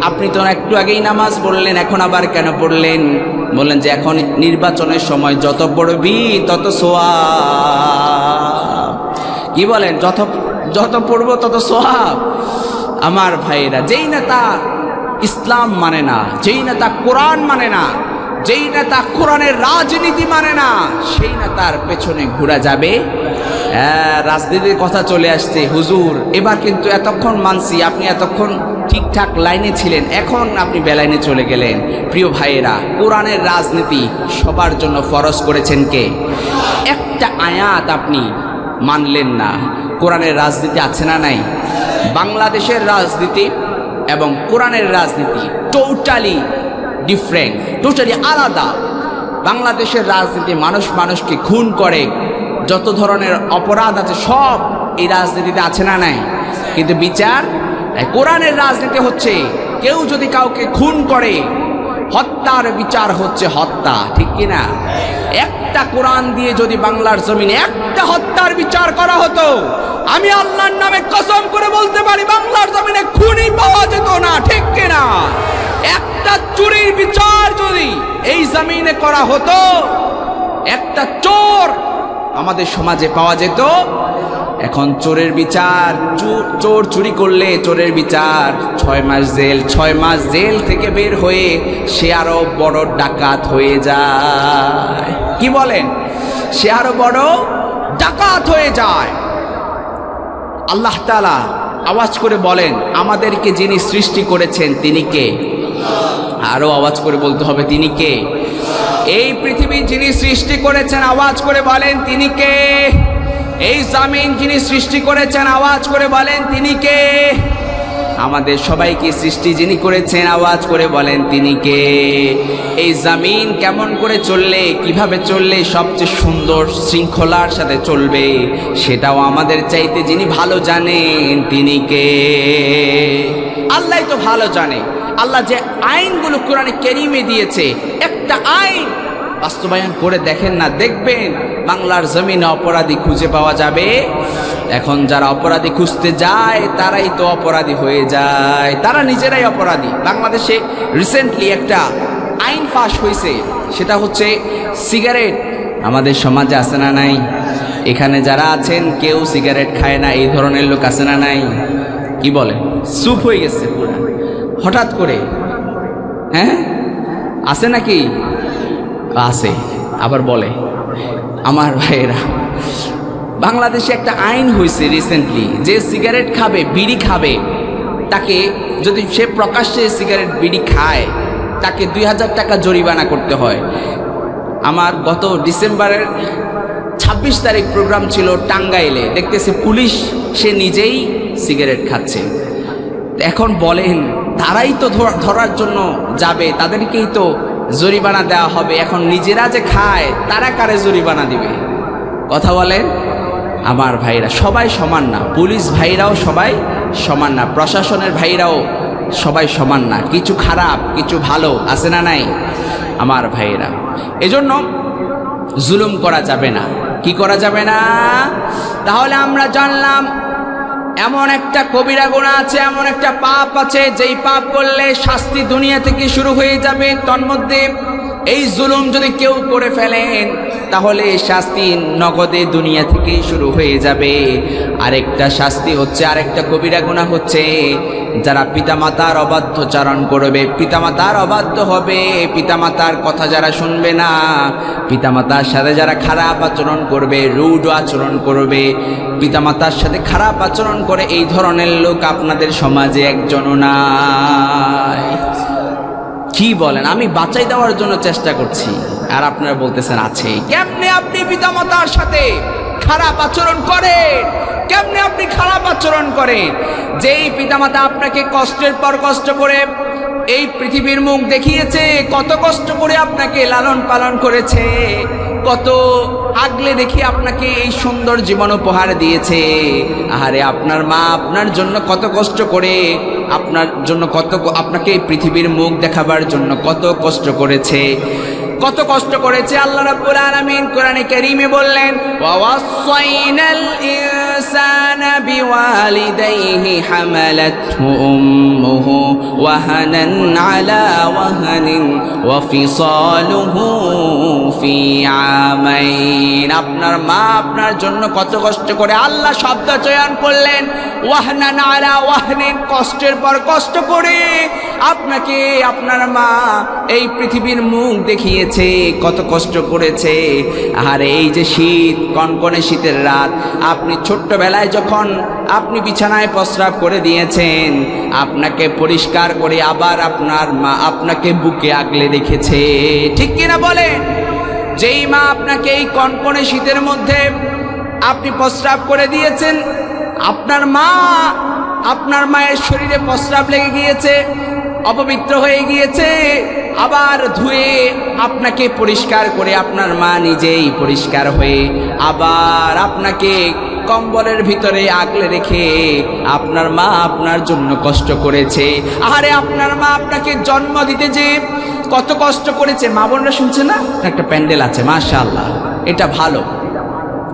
আপনি তো একটু আগেই নামাজ পড়লেন, এখন আবার কেন পড়লেন? বললেন যে এখন নির্বাচনের সময়, যত পড়বি তত সওয়াব। কি বলেন? যত পড়বো তত সওয়াব। আমার ভাইয়েরা, যেই নেতা ইসলাম মানে না, যেই নেতা কোরআন মানে না, যেই নেতা কোরআনের রাজনীতি মানে না, সেই নেতার পেছনে ঘোরা যাবে। রাজনীতির কথা চলে আসছে। হুজুর, এবার কিন্তু এতক্ষণ মানছি, আপনি এতক্ষণ ঠিকঠাক লাইনে ছিলেন, এখন আপনি বেলাইনে চলে গেলেন। প্রিয় ভাইয়েরা, কোরআনের রাজনীতি সবার জন্য ফরজ করেছেন কে? একটা আয়াত আপনি মানলেন না। কোরআনের রাজনীতি আছে না নাই? বাংলাদেশের রাজনীতি এবং কোরআনের রাজনীতি টোটালি ডিফারেন্ট, টোটালি আলাদা। বাংলাদেশের রাজনীতি মানুষ মানুষকে খুন করে, যত ধরনের অপরাধ আছে সব এই রাজনীতিতে আছে না নাই? কিন্তু বিচার, কোরআনের রাজনীতি হচ্ছে কেউ যদি কাউকে খুন করে, হত্যার বিচার হচ্ছে হত্যা। ঠিক কিনা? একটা কোরআন দিয়ে যদি বাংলার জমিনে একটা হত্যার বিচার করা হতো, আমি আল্লাহর নামে কসম করে বলতে পারি বাংলার জমিনে খুনি পাওয়া যেত না। ঠিক কিনা? একটা চুরির বিচার যদি এই জমিনে করা হতো, একটা চোর আমাদের সমাজে পাওয়া যেত। এখন চোরের বিচার, চোর চুরি করলে চোরের বিচার 6 মাস জেল, 6 মাস জেল থেকে বের হয়ে সে আরো বড় ডাকাত হয়ে যায়। কি বলেন? সে আরো বড় ডাকাত হয়ে যায়। আল্লাহ তাআলা আওয়াজ করে বলেন, আমাদেরকে যিনি সৃষ্টি করেছেন তিনি কে? আরো আওয়াজ করে বলতে হবে, তিনি কে? এই পৃথিবী যিনি সৃষ্টি করেছেন, আওয়াজ করে বলেন তিনি কে? এই জমিন যিনি সৃষ্টি করেছেন, আওয়াজ করে বলেন তিনি কে? আমাদের সবাইকে সৃষ্টি যিনি করেছেন, আওয়াজ করে বলেন তিনি কে? এই জমিন কেমন করে চললে, কিভাবে চললে সবচেয়ে সুন্দর শৃঙ্খলার সাথে চলবে, সেটাও আমাদের চাইতে যিনি ভালো জানেন তিনি কে? আল্লাহ তো ভালো জানে। আল্লাহ যে আইনগুলো কোরআনে কারীমে দিয়েছে, একটা আইন বাস্তবায়ন করে দেখেন না, দেখবেন বাংলার জমিনে অপরাধী খুঁজে পাওয়া যাবে। এখন যারা অপরাধী খুঁজতে যায় তারাই তো অপরাধী হয়ে যায়, তারা নিজেরাই অপরাধী। বাংলাদেশে রিসেন্টলি একটা আইন পাস হয়েছে, সেটা হচ্ছে সিগারেট। আমাদের সমাজে আছে না নাই? এখানে যারা আছেন কেউ সিগারেট খায় না, এই ধরনের লোক আছে না নাই? কি বলে? চুপ হয়ে গেছে পুরা হঠাৎ করে। হ্যাঁ, আছে নাকি? আছে, আবার বলে। আমার ভাইয়েরা, বাংলাদেশে একটা আইন হয়েছে রিসেন্টলি, যে সিগারেট খাবে, বিড়ি খাবে, তাকে যদি সে প্রকাশ্যে সিগারেট বিড়ি খায়, তাকে 2000 টাকা জরিমানা করতে হয়। আমার গত ডিসেম্বরের 26 তারিখ প্রোগ্রাম ছিল টাঙ্গাইলে, দেখতেছে পুলিশ সে নিজেই সিগারেট খাচ্ছে। এখন বলেন, তারাই তো ধরার জন্য যাবে, তাদেরকেই তো জরিমানা দেওয়া হবে। এখন নিজেরা যে খায় তারা কারে জরিমানা দিবে? কথা বলেন। আমার ভাইরা সবাই সমান না, পুলিশ ভাইরাও সবাই সমান না, প্রশাসনের ভাইরাও সবাই সমান না, কিছু খারাপ কিছু ভালো আছে না নাই? আমার ভাইরা, এজন্য জুলুম করা যাবে না। কি করা যাবে না? তাহলে আমরা জানলাম এমন একটা কবিরা গুনাহ আছে, এমন একটা পাপ আছে, যেই পাপ করলে শাস্তি দুনিয়া থেকে শুরু হয়ে যাবে। তন্মধ্যে এই জুলুম যদি কেউ করে ফেলেন, তাহলে শাস্তি নগদে দুনিয়া থেকেই শুরু হয়ে যাবে। আরেকটা শাস্তি হচ্ছে, আরেকটা কবিরা গুনাহ হচ্ছে, যারা পিতামাতার অবাধ্যচারণ করবে, পিতামাতার অবাধ্য হবে, পিতামাতার কথা যারা শুনবে না, পিতামাতার সাথে যারা খারাপ আচরণ করবে, রুড আচরণ করবে, পিতামাতার সাথে খারাপ আচরণ করে, এই ধরনের লোক আপনাদের সমাজে একজনও নাই। কি বলেন? আমি বাঁচাই দেওয়ার জন্য চেষ্টা করছি, আর আপনারা বলতেছেন আছে। কেমনে আপনি পিতামাতার সাথে খারাপ আচরণ করেন? কেমনে আপনি খারাপ আচরণ করেন? যেই পিতামাতা আপনাকে কষ্টের পর কষ্ট করে এই পৃথিবীর মুখ দেখিয়েছে, কত কষ্ট করে আপনাকে লালন পালন করেছে, কত আগলে দেখি আপনাকে এই সুন্দর জীবন উপহার দিয়েছে। আহারে, আপনার মা আপনার জন্য কত কষ্ট করে, আপনার জন্য আপনাকে এই পৃথিবীর মুখ দেখাবার জন্য কত কষ্ট করেছে, কত কষ্ট করেছে। আল্লাহ রাব্বুল আলামিন কোরআনে কারীমে বললেন, ওয়াসাইনাল ইনসানা বিওয়ালিদাইহি হামালাতহু উম্মুহু ওয়াহানান আলা ওয়াহানিন ওয়া ফিসালুহু ফি আমাইন। আপনার মা আপনার জন্য কত কষ্ট করে, আল্লাহ শব্দ চয়ন করলেন ওয়াহানান আলা ওয়াহানিন, কষ্টের পর কষ্ট করে আপনাকে আপনার মা এই পৃথিবীর মুখ দেখিয়েছে, কত কষ্ট করেছে। আর এই যে শীত, কনকনে শীতের রাত, আপনি ছোট্টবেলায় যখন আপনি বিছানায় প্রস্রাব করে দিয়েছেন, আপনাকে পরিষ্কার করে আবার আপনার মা আপনাকে বুকে আগলে রেখেছে, ঠিক কিনা বলেন? যেই মা আপনাকে এই কনকনে শীতের মধ্যে আপনি প্রস্রাব করে দিয়েছেন, আপনার মায়ের শরীরে প্রস্রাব লেগে গিয়েছে, অপবিত্র হয়ে গিয়েছে, আবার ধুয়ে আপনাকে পরিষ্কার করে আপনার মা নিজেই পরিষ্কার হয়ে আবার আপনাকে কম্বলের ভিতরে আগলে রেখে আপনার মা আপনার জন্য কষ্ট করেছে। আরে আপনার মা আপনাকে জন্ম দিতে যে কত কষ্ট করেছে। মা বোনরা শুনছে না? একটা প্যান্ডেল আছে, মাশাআল্লাহ, এটা ভালো।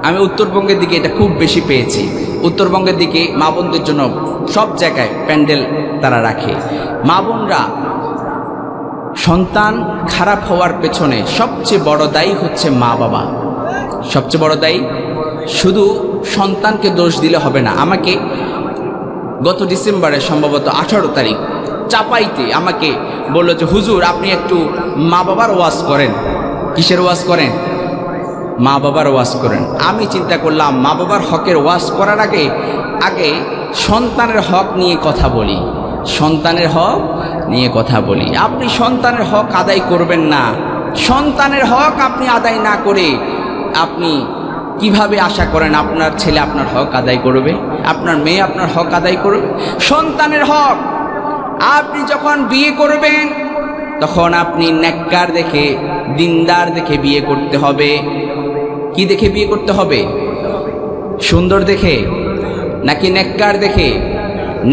আমি উত্তরবঙ্গের দিকে এটা খুব বেশি পেয়েছি। উত্তরবঙ্গের দিকে মা বোনদের জন্য সব জায়গায় প্যান্ডেল তারা রাখে। মা বোনরা সন্তান খারাপ হওয়ার পেছনে সবচেয়ে বড় দায়ী হচ্ছে মা বাবা, সবচেয়ে বড় দায়ী। শুধু সন্তানকে দোষ দিলে হবে না। আমাকে গত ডিসেম্বরে সম্ভবত 18 তারিখ চাপাইতে আমাকে বললো যে হুজুর আপনি একটু মা বাবার ওয়াজ করেন। কিসের ওয়াজ করেন? মা বাবার ওয়াজ করেন। আমি চিন্তা করলাম মা বাবার হকের ওয়াজ করার আগে সন্তানের হক নিয়ে কথা বলি, সন্তানের হক নিয়ে কথা বলি। আপনি সন্তানের হক আদায় করবেন না, সন্তানের হক আপনি আদায় না করে আপনি কিভাবে আশা করেন আপনার ছেলে আপনার হক আদায় করবে, আপনার মেয়ে আপনার হক আদায় করবে? সন্তানের হক আপনি যখন বিয়ে করবেন তখন আপনি নেককার দেখে, দিনদার দেখে বিয়ে করতে হবে। কি দেখে বিয়ে করতে হবে? সুন্দর দেখে নাকি নেককার দেখে?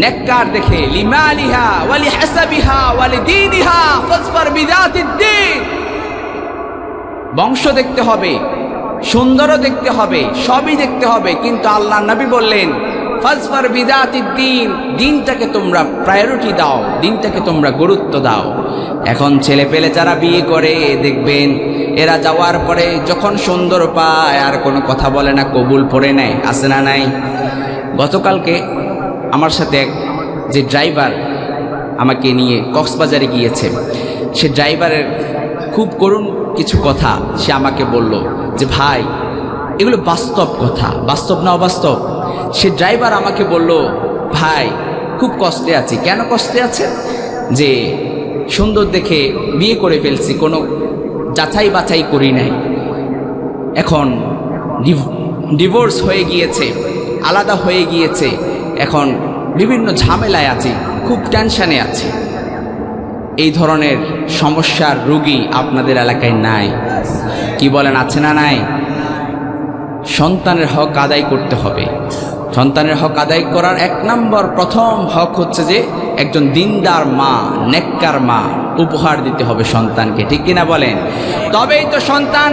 নেককার দেখে। লিমালিহা ওয়ালি হাসাবিহা ওয়ালি দীনিহা ফাসফার বিযাতিদ্দীন। বংশ দেখতে হবে, সুন্দরও দেখতে হবে, সবই দেখতে হবে, কিন্তু আল্লাহ নবী বললেন ফাসফার বিযাতিদ্দীন, দিনটাকে তোমরা প্রায়োরিটি দাও, দিনটাকে তোমরা গুরুত্ব দাও। এখন ছেলে পেলে যারা বিয়ে করে দেখবেন এরা যাওয়ার পরে যখন সুন্দর পায় আর কোনো কথা বলে না, কবুল পড়ে নেয়, আছে না নাই? গতকালকে আমার সাথে যে ড্রাইভার আমাকে নিয়ে কক্সবাজারে গিয়েছে, সে ড্রাইভারের খুব করুণ কিছু কথা সে আমাকে বলল যে ভাই এগুলো বাস্তব কথা, বাস্তব না অবাস্তব? সে ড্রাইভার আমাকে বলল ভাই খুব কষ্টে আছি। কেন কষ্টে আছে? যে সুন্দর দেখে বিয়ে করে ফেলছি, কোনো যাচাই বাছাই করি নাই, এখন ডিভোর্স হয়ে গিয়েছে, আলাদা হয়ে গিয়েছে, এখন বিভিন্ন ঝামেলায় আছি, খুব টেনশানে আছি। এই ধরনের সমস্যার রোগী আপনাদের এলাকায় নাই? কি বলেন, আছে না নাই? সন্তানের হক আদায় করতে হবে। সন্তানের হক আদায় করার 1 নম্বর প্রথম হক হচ্ছে যে একজন দিনদার মা, নেককার মা উপহার দিতে হবে সন্তানকে, ঠিক কিনা বলেন? তবেই তো সন্তান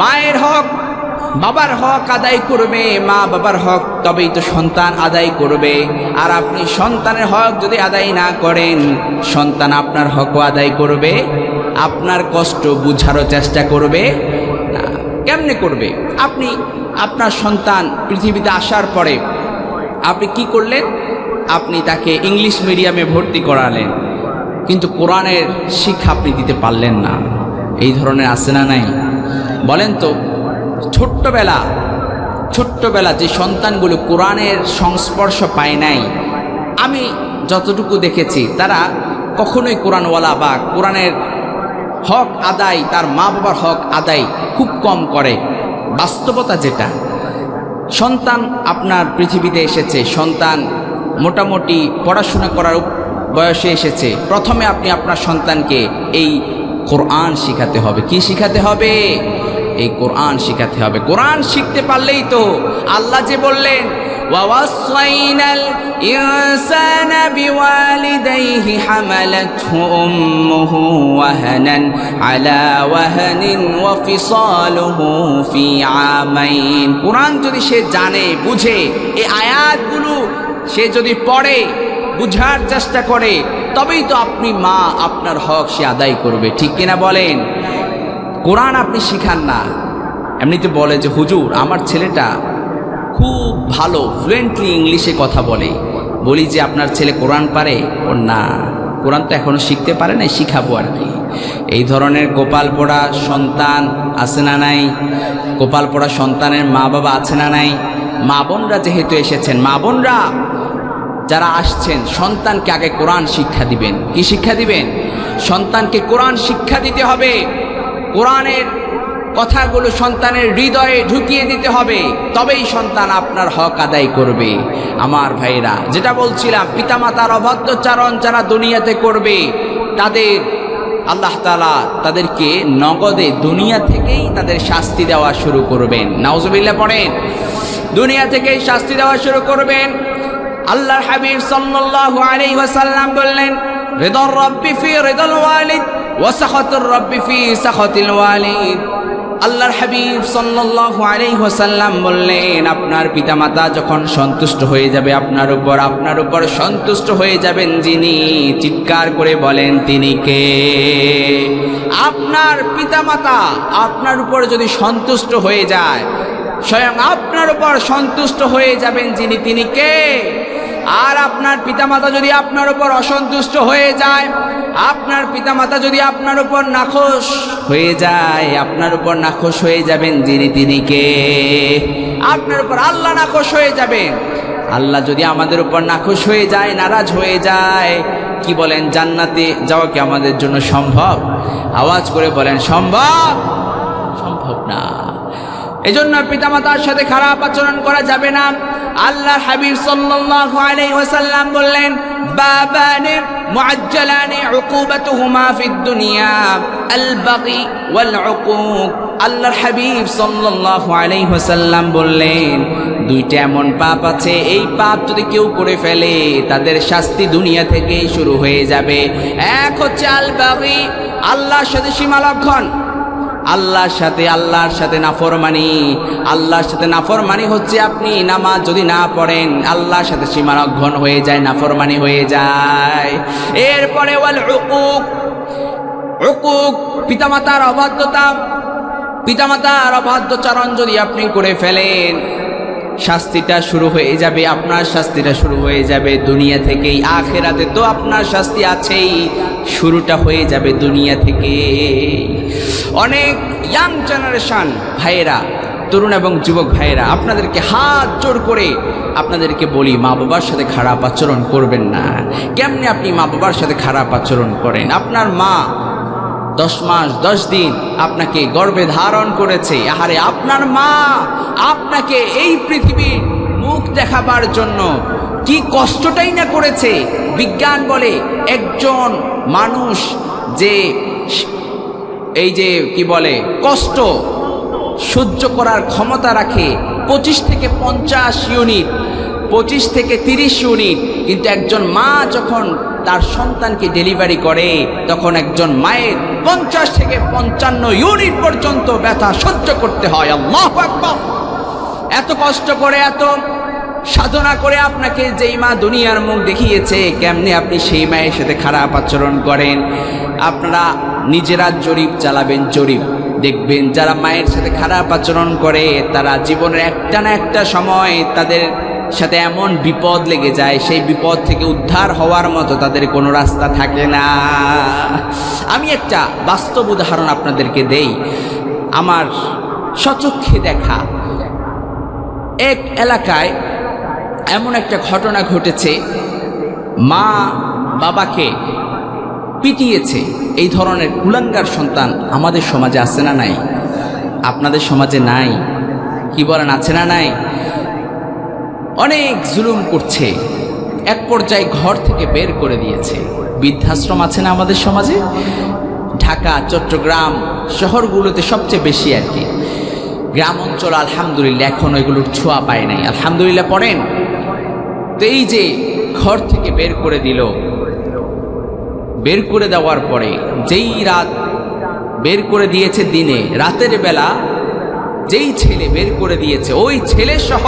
মায়ের হক, বাবার হক আদায় করবে, মা বাবার হক তবেই তো সন্তান আদায় করবে। আর আপনি সন্তানের হক যদি আদায় না করেন, সন্তান আপনার হকও আদায় করবে, আপনার কষ্ট বুঝারও চেষ্টা করবে না। কেমনে করবে? আপনি আপনার সন্তান পৃথিবীতে আসার পরে আপনি কি করলেন? আপনি তাকে ইংলিশ মিডিয়ামে ভর্তি করালেন, কিন্তু কোরআনের শিক্ষা আপনি দিতে পারলেন না। এই ধরনের আছে না নাই? বলেন তো, ছোট্টবেলা যে সন্তানগুলো কোরআনের সংস্পর্শ পায় নাই, আমি যতটুকু দেখেছি তারা কখনোই কোরআনওয়ালা বা কোরআনের হক আদায়, তার মা বাবার হক আদায় খুব কম করে। বাস্তবতা যেটা, সন্তান আপনার পৃথিবীতে এসেছে, সন্তান মোটামুটি পড়াশোনা করার বয়সে এসেছে, প্রথমে আপনি আপনার সন্তানকে এই কোরআন শিখাতে হবে। কি শিখাতে হবে? এই কোরআন শিখাতে হবে। কোরআন শিখতে পারলেই তো, আল্লাহ যে বললেন ওয়াওয়াসাইনাল ইনসানা বিওয়ালিদাইহি হামালাতহু উম্মুহু ওয়াহানান আলা ওয়াহানিন ওয়া ফিসালুহু ফি আমাইন। কোরআন যদি সে জানে, বুঝে, এই আয়াতগুলো সে যদি পড়ে, বুঝার চেষ্টা করে, তবেই তো আপনি মা, আপনার হক সে আদায় করবে। ঠিক কিনা বলেন? কোরআন আপনি শিখান না, এমনিতে বলে যে হুজুর আমার ছেলেটা খুব ভালো ফ্লুয়েন্টলি ইংলিশে কথা বলে, বলি যে আপনার ছেলে কোরআন পারে? ও না, কোরআন তো এখনো শিখতে পারে না, শিখাবো আর কি। এই ধরনের কপাল পোড়া সন্তান আছে না নাই? কপাল পোড়া সন্তানের মা বাবা আছে না নাই? মা বোনরা যেহেতু এসেছেন, মা বোনরা যারা আসছেন, সন্তানকে আগে কোরআন শিক্ষা দিবেন। কি শিক্ষা দিবেন? সন্তানকে কোরআন শিক্ষা দিতে হবে। কোরআনের কথাগুলো সন্তানের হৃদয়ে ঢুকিয়ে দিতে হবে, তবেই সন্তান আপনার হক আদায় করবে। আমার ভাইরা, যেটা বলছিলাম, পিতামাতার অবাধ্যচারণ যারা দুনিয়াতে করবে, তাদের আল্লাহ তাআলা তাদেরকে নগদে দুনিয়া থেকেই তাদের শাস্তি দেওয়া শুরু করবেন। নাউজুবিল্লাহ পড়েন। দুনিয়া থেকেই শাস্তি দেওয়া শুরু করবেন। আল্লাহর হাবিব সাল্লাল্লাহু আলাইহি ওয়াসাল্লাম বললেন, রিদার রাব্বি ফি রিদাল ওয়ালিদ ওয়া সাখাতুর রাব্বি ফি সাখাতিল ওয়ালিদ। আল্লাহর হাবিব সাল্লাল্লাহু আলাইহি ওয়াসাল্লাম বললেন, আপনার পিতামাতা যখন সন্তুষ্ট হয়ে যাবে আপনার উপর সন্তুষ্ট হয়ে যাবেন যিনি, চিৎকার করে বলেন তিনি কে? আপনার পিতামাতা আপনার উপর যদি সন্তুষ্ট হয়ে যায়, স্বয়ং আপনার উপর সন্তুষ্ট হয়ে যাবেন যিনি, তিনি কে? আর আপনার পিতামাতা যদি আপনার উপর অসন্তুষ্ট হয়ে যায়, আপনার পিতামাতা যদি আপনার উপর নাখোশ হয়ে যায়, আপনার উপর নাখোশ হয়ে যাবেন যিনি, তিনি কে? আপনার উপর আল্লাহ নাখোশ হয়ে যাবেন। আল্লাহ যদি আমাদের উপর নাখোশ হয়ে যায়, নারাজ হয়ে যায়, কি বলেন, জান্নাতে যাওয়া কি আমাদের জন্য সম্ভব? আওয়াজ করে বলেন, সম্ভব? সম্ভব না। এজন্য পিতামাতার সাথে খারাপ আচরণ করা যাবে না। আল্লাহর হাবিব সাল্লাল্লাহু আলাইহি ওয়াসাল্লাম বললেন, বাবানে মুআজ্জালানি উকুবাতুহুমা ফিদ দুনিয়া আল বাগি ওয়াল উকুক। আল্লাহর হাবিব সাল্লাল্লাহু আলাইহি ওয়াসাল্লাম বললেন, দুইটা এমন পাপ আছে, এই পাপ যদি কেউ করে ফেলে তাদের শাস্তি দুনিয়া থেকেই শুরু হয়ে যাবে। এক হচ্ছে আল বাগি, আল্লাহর সাথে সীমালঙ্ঘন, আল্লাহর সাথে নাফরমানি। আল্লাহর সাথে নাফরমানি হচ্ছে আপনি নামাজ যদি না পড়েন, আল্লাহর সাথে সীমালঙ্ঘন হয়ে যায়, নাফরমানি হয়ে যায়। এরপরে ওয়াল উকুক, উকুক পিতামাতার অবাধ্যতা, পিতামাতার অবাধ্যচারণ যদি আপনি করে ফেলেন, শাস্তিটা শুরু হয়ে যাবে, আপনার শাস্তিটা শুরু হয়ে যাবে দুনিয়া থেকেই। আখিরাতে তো আপনার শাস্তি আছেই, শুরুটা হয়ে যাবে দুনিয়া থেকে। অনেক ইয়াং জেনারেশন ভাইয়েরা, তরুণ এবং যুবক ভাইয়েরা, আপনাদেরকে হাত জোড় করে আপনাদেরকে বলি, মা বাবার সাথে খারাপ আচরণ করবেন না। কেমনে আপনি মা বাবার সাথে খারাপ আচরণ করেন? আপনার মা 10 মাস 10 দিন আপনাকে গর্ভে ধারণ করেছে। আহারে, আপনার মা আপনাকে এই পৃথিবীর মুখ দেখাবার জন্য কি কষ্টটাই না করেছে। বিজ্ঞান বলে একজন মানুষ যে এই যে কি বলে কষ্ট সহ্য করার ক্ষমতা রাখে 25 থেকে 50 ইউনিট, 25 থেকে 30 ইউনিট, কিন্তু একজন মা যখন তার সন্তানকে ডেলিভারি করে তখন একজন মায়ের 50 থেকে 55 ইউনিট পর্যন্ত ব্যথা সহ্য করতে হয়। আল্লাহু আকবার! এত কষ্ট করে, এত সাধনা করে আপনাকে যেই মা দুনিয়ার মুখ দেখিয়েছে, কেমনে আপনি সেই মায়ের সাথে খারাপ আচরণ করেন? আপনারা নিজেরা জরিপ চালাবেন, জরিপ দেখবেন যারা মায়ের সাথে খারাপ আচরণ করে তারা জীবনের একটা না একটা সময় তাদের সাথে এমন বিপদ লেগে যায়, সেই বিপদ থেকে উদ্ধার হওয়ার মতো তাদের কোনো রাস্তা থাকে না। আমি একটা বাস্তব উদাহরণ আপনাদেরকে দেই। আমার স্বচক্ষে দেখা এক এলাকায় এমন একটা ঘটনা ঘটেছে, মা বাবাকে পিটিয়েছে। এই ধরনের কুলাঙ্গার সন্তান আমাদের সমাজে আছে না নাই? আপনাদের সমাজে নাই? কি বলেন, আছে না নাই? অনেক জুলুম করছে, এক পর্যায়ে ঘর থেকে বের করে দিয়েছে। বৃদ্ধাশ্রম আছে না আমাদের সমাজে? ঢাকা, চট্টগ্রাম শহরগুলোতে সবচেয়ে বেশি আর কি। গ্রাম অঞ্চল আলহামদুলিল্লাহ এখন এগুলোর ছোঁয়া পায় নাই, আলহামদুলিল্লাহ পড়েন। তো এই যে ঘর থেকে বের করে দিল, বের করে দেওয়ার পরে যেই রাত বের করে দিয়েছে, দিনে রাতের বেলা যেই ছেলে বের করে দিয়েছে, ওই ছেলে সহ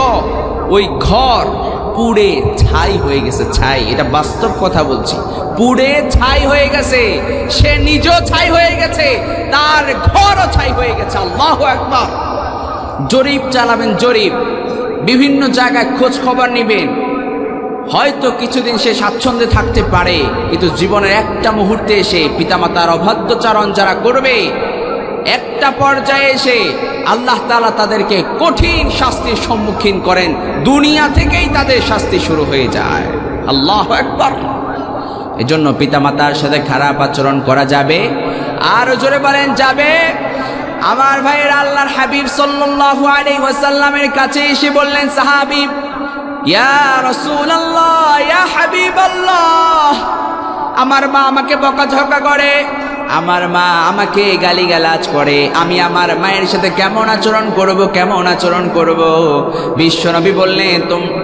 ওই ঘর পুড়ে ছাই হয়ে গেছে। ছাই, এটা বাস্তব কথা বলছি, পুড়ে ছাই হয়ে গেছে। সে নিজেও ছাই হয়ে গেছে, তার ঘরও ছাই হয়ে গেছে। আল্লাহু আকবার। জরিপ চালাবেন, জরিপ, বিভিন্ন জায়গায় খোঁজ খবর নেবেন। হয়তো কিছুদিন সে স্বাচ্ছন্দ্যে থাকতে পারে, কিন্তু জীবনের একটা মুহূর্তে এসে পিতামাতার অবাধ্যচারণ যারা করবে, একটা পর্যায়ে এসে আল্লাহ তাআলা তাদেরকে কঠিন শাস্তির সম্মুখীন করেন। দুনিয়া থেকেই তাদের শাস্তি শুরু হয়ে যায়। আল্লাহু আকবার। এজন্য পিতামাতার সাথে খারাপ আচরণ করা যাবে? আর জোরে বলেন, যাবে? আমার ভাইয়ের, আল্লাহর হাবিব সাল্লাল্লাহু আলাইহি ওয়াসাল্লামের কাছে এসে বললেন সাহাবী, ইয়া রাসূলুল্লাহ, ইয়া হাবিবাল্লাহ, আমার মা আমাকে বকাঝকা করে, আমার মা আমাকে গালিগালাজ করে, আমি আমার মায়ের সাথে কেমন আচরণ করব, কেমন আচরণ করব? বিশ্বনবী বললেন,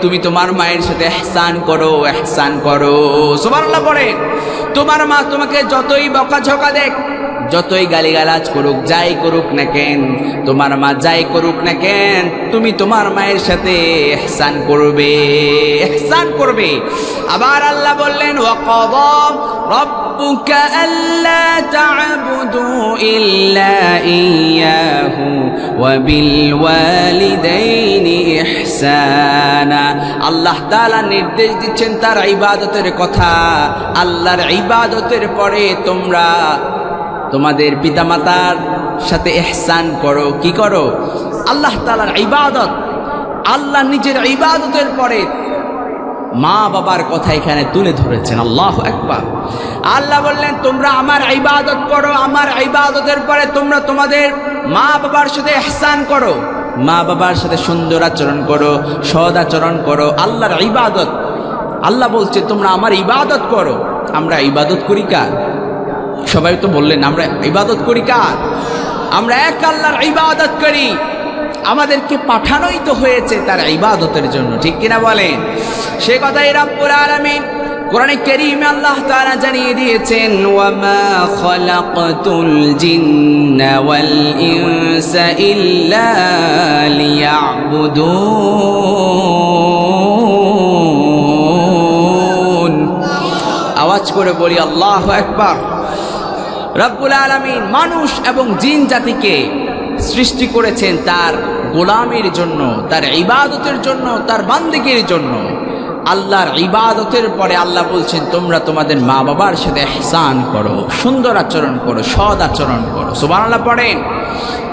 তুমি তোমার মায়ের সাথে ইহসান করো, ইহসান করো। সুবহানাল্লাহ পড়ে। তোমার মা তোমাকে যতই বকাঝকা দেখ, যতই গালিগালাজ করুক, যাই করুক না কেন, তোমার মা যাই করুক না কেন, তুমি তোমার মায়ের সাথে ইহসান করবে, ইহসান করবে। আবার আল্লাহ বললেন, ওয়াকাদা রাব্বুকা আল্লা তা'বুদু ইল্লা ইয়্যাহু ওয়া বিল ওয়ালিদাইনি ইহসানা। আল্লাহ তাআলা নির্দেশ দিচ্ছেন তার ইবাদতের কথা। আল্লাহর ইবাদতের পরে তোমরা তোমাদের পিতামাতার সাথে ইহসান করো। কি করো? আল্লাহ তাআলার ইবাদত। আল্লাহ নিজের ইবাদতের পরে মা বাবার কথা এখানে তুলে ধরেছেন। আল্লাহু আকবার। আল্লাহ বললেন, তোমরা আমার ইবাদত করো, আমার ইবাদতের পরে তোমরা তোমাদের মা বাবার সাথে ইহসান করো, মা বাবার সাথে সুন্দর আচরণ করো, সৎ আচরণ করো। আল্লাহর ইবাদত। আল্লাহ বলছে তোমরা আমার ইবাদত করো। আমরা ইবাদত করি কার? সবাই তো বললেন, আমরা ইবাদত করি কার? আমরা এক আল্লাহর ইবাদত করি। আমাদেরকে পাঠানোই তো হয়েছে তার ইবাদতের জন্য, ঠিক কিনা বলেন? সে কথাই রব্বুল আলামিন কোরআনে কারীমে আল্লাহ তাআলা জানিয়ে দিয়েছেন, ওয়ামা খালাকতুল জিন্না ওয়াল ইনসা ইল্লা লিয়াবুদুন। আওয়াজ করে বলি আল্লাহু আকবার। রব্বুল আলামিন মানুষ এবং জিন জাতিকে সৃষ্টি করেছেন তার গোলামের জন্য, তার ইবাদতের জন্য, তার বান্দেগীর জন্য। আল্লাহর ইবাদতের পরে আল্লাহ বলছেন, তোমরা তোমাদের মা বাবার সাথে ইহসান করো, সুন্দর আচরণ করো, সৎ আচরণ করো। সুবহানাল্লাহ পড়েন।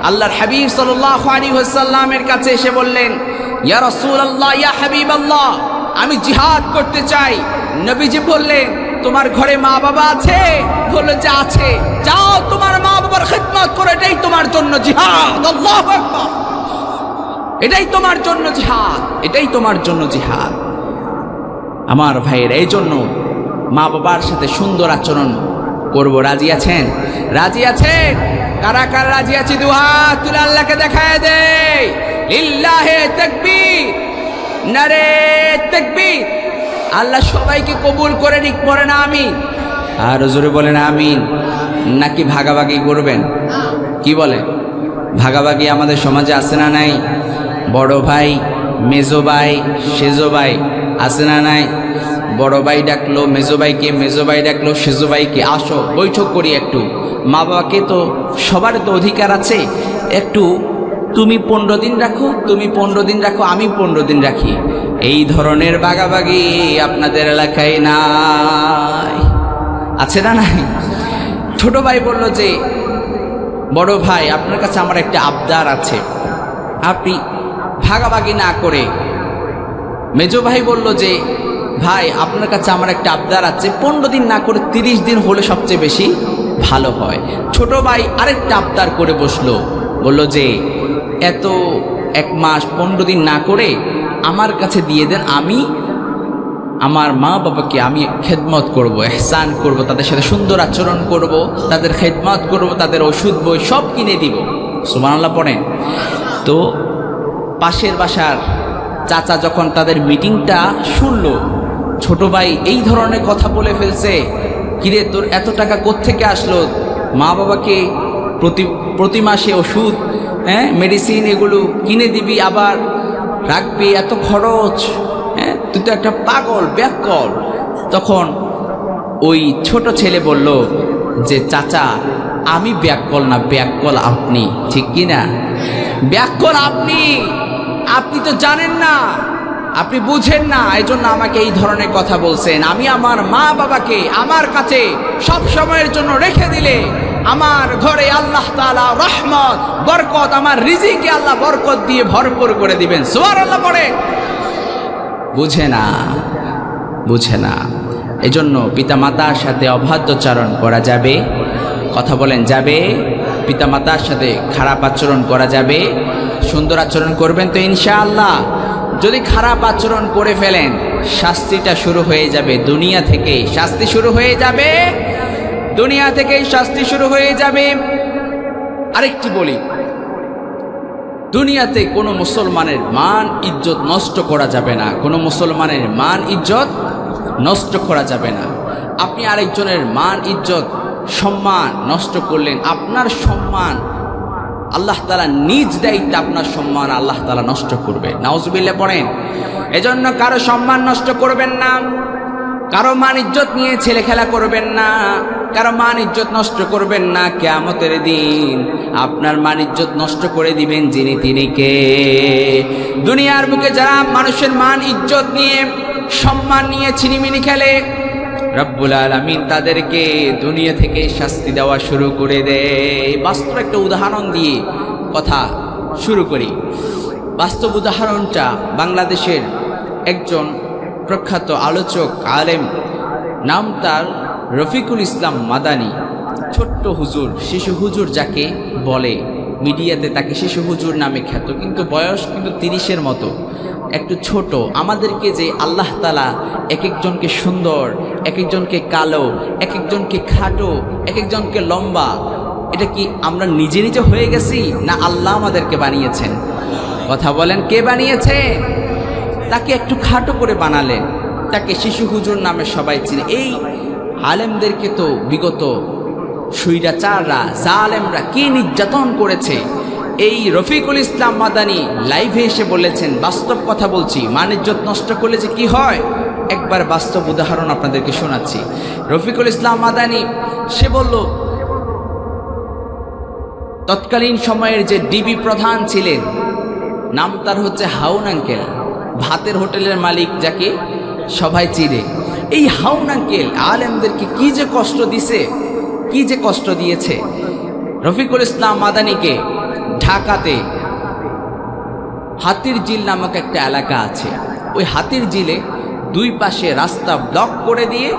আল্লাহর হাবিব সাল্লাল্লাহু আলাইহি ওয়াসাল্লামের কাছে এসে বললেন, ইয়া রাসূলুল্লাহ, ইয়া হাবিবাল্লাহ, আমি জিহাদ করতে চাই। নবীজি বললেন, তোমার ঘরে মা বাবা আছে? বলল যে আছে। যাও তোমার মা বাবার খিদমত করো, এটাই তোমার জন্য জিহাদ। আল্লাহু আকবার। এটাই তোমার জন্য জিহাদ, এটাই তোমার জন্য জিহাদ। আমার ভাইয়ের, এই জন্য মা বাবার সাথে সুন্দর আচরণ করব। রাজি আছেন? রাজি আছেন? কারা কারা রাজি আছে? দুহাত তুলে আল্লাহকে দেখায় দেই। লিল্লাহি তাকবীর, নারে তাকবীর। আল্লাহ সবাইকে কবুল করে নিক, পড়েন আমিন। আর জোরে বলেন আমিন। নাকি ভাগাভাগি করবেন? কি বলে? ভাগাভাগি আমাদের সমাজে আছে না নাই? বড় ভাই, মেজো ভাই, সেজো ভাই আছে না নাই? বড় ভাই ডাকলো মেজো ভাইকে, মেজো ভাই ডাকলো সেজো ভাইকে, আসো বৈঠক করি একটু। মা বাবাকে তো সবার তো অধিকার আছে, একটু তুমি 15 দিন রাখো, তুমি 15 দিন রাখো, আমি 15 দিন রাখি। এই ধরনের বাগাবাগি আপনাদের এলাকায় নাই, আছে না নাই? ছোট ভাই বলল যে বড় ভাই আপনার কাছে আমার একটা আবদার আছে, আপনি ভাগাভাগি না করে। মেজো ভাই বলল যে ভাই আপনার কাছে আমার একটা আবদার আছে, 15 দিন না করে 30 দিন হলে সবচেয়ে বেশি ভালো হয়। ছোট ভাই আরেকটা আবদার করে বসলো, বলল যে এত 1 মাস 15 দিন না করে আমার কাছে দিয়ে দেন, আমি আমার মা বাবাকে আমি খেদমত করব, এহসান করব, তাদের সাথে সুন্দর আচরণ করব, তাদের খেদমত করব, তাদের ওষুধ বই সব কিনে দিব। সুবহানাল্লাহ পড়েন। তো পাশের বাসার চাচা যখন তাদের মিটিংটা শুনলো, ছোট ভাই এই ধরনের কথা বলে ফেলছে, কিরে তোর এত টাকা কোত্থেকে আসলো? মা বাবাকে প্রতি মাসে ওষুধ, মেডিসিন এগুলো কিনে দিবি, আবার রাখবি, এত খরচ, তুই তো একটা পাগল ব্যাককল। তখন ওই ছোট ছেলে বলল যে চাচা আমি ব্যাককল না, ব্যাককল আপনি, ঠিক কি না? ব্যাককল আপনি, আপনি তো জানেন না, আপনি বুঝেন না, এই জন্য আমাকে এই ধরনের কথা বলছেন। আমি আমার মা বাবাকে আমার কাছে সব সময়ের জন্য রেখে দিলে আমার ঘরে আল্লাহ তাআলা রহমত বরকত, আমার রিজিকে আল্লাহ বরকত দিয়ে ভরপুর করে দিবেন। সুবহানাল্লাহ পড়ে। বুঝে না, বুঝে না। এজন্য পিতামাতার সাথে অবাধ্যচারণ করা যাবে? কথা বলেন, যাবে? পিতামাতার সাথে খারাপ আচরণ করা যাবে? সুন্দর আচরণ করবেন তো ইনশাআল্লাহ। যদি খারাপ আচরণ করে ফেলেন, শাস্তিটা শুরু হয়ে যাবে দুনিয়া থেকেই, শাস্তি শুরু হয়ে যাবে দুনিয়া থেকেই, শাস্তি শুরু হয়ে যাবে। আরেকটি বলি, দুনিয়াতে কোনো মুসলমানের মান ইজ্জত নষ্ট করা যাবে না, কোনো মুসলমানের মান ইজ্জত নষ্ট করা যাবে না। আপনি আরেকজনের মান ইজ্জত সম্মান নষ্ট করলেন, আপনার সম্মান আল্লাহ তাআলা নিজ দায়িত্বে আপনার সম্মান আল্লাহ তাআলা নষ্ট করবে। নাউজুবিল্লাহ পড়েন। এজন্য কারো সম্মান নষ্ট করবেন না, কারো মান ইজ্জত নিয়ে ছেলে খেলা করবেন না, কারো মান ইজ্জত নষ্ট করবেন না। কিয়ামতের দিন আপনার মান ইজ্জত নষ্ট করে দিবেন যিনি, তিনি কে? দুনিয়ার বুকে যারা মানুষের মান ইজ্জত নিয়ে সম্মান নিয়ে ছিনিমিনি খেলে, রব্বুল আলামিন তাদেরকে দুনিয়া থেকে শাস্তি দেওয়া শুরু করে দেয়। বাস্তব একটা উদাহরণ দিয়ে কথা শুরু করি। বাস্তব উদাহরণটা বাংলাদেশের একজন প্রখ্যাত আলোচক আলেম, নাম তার রফিকুল ইসলাম মাদানী। ছোট্ট হুজুর, শিশু হুজুর যাকে বলে, মিডিয়াতে তাকে শিশু হুজুর নামে খ্যাত, কিন্তু বয়স কিন্তু 30-এর মতো, একটু ছোট। আমাদেরকে যে আল্লাহ তাআলা এক একজনকে সুন্দর, এক একজনকে কালো, এক একজনকে খাটো, এক একজনকে লম্বা, এটা কি আমরা নিজে নিজে হয়ে গেছি না আল্লাহ আমাদেরকে বানিয়েছেন? কথা বলেন, কে বানিয়েছে? তাকে একটু খাটো করে বানালেন, তাকে শিশু হুজুর নামে সবাই চিনে। এই আলেমদেরকে তো বিগত স্বৈরাচাররা, জালেমরা কি নির্যাতন করেছে। এই রফিকুল ইসলাম মাদানী লাইভে এসে বলেছেন, বাস্তব কথা বলছি, মান ইজ্জত নষ্ট করলে যে কি হয়, একবার বাস্তব উদাহরণ আপনাদেরকে শোনাচ্ছি। রফিকুল ইসলাম মাদানী সে বলল, তৎকালীন সময়ের যে ডিবি প্রধান ছিলেন, নাম তার হচ্ছে হাউন আঙ্কেল, ভাতের হোটেলের মালিক যাকে সবাই চিনে। এই হাউন আঙ্কেল আলেমদেরকে কি যে কষ্ট দিছে, কি যে কষ্ট দিয়েছে। রফিকুল ইসলাম মাদানীকে ঢাকাতে হাতির ঝিল নামক একটা এলাকা আছে, ওই হাতির ঝিলে 2 পাশে রাস্তা ব্লক করে দিয়ে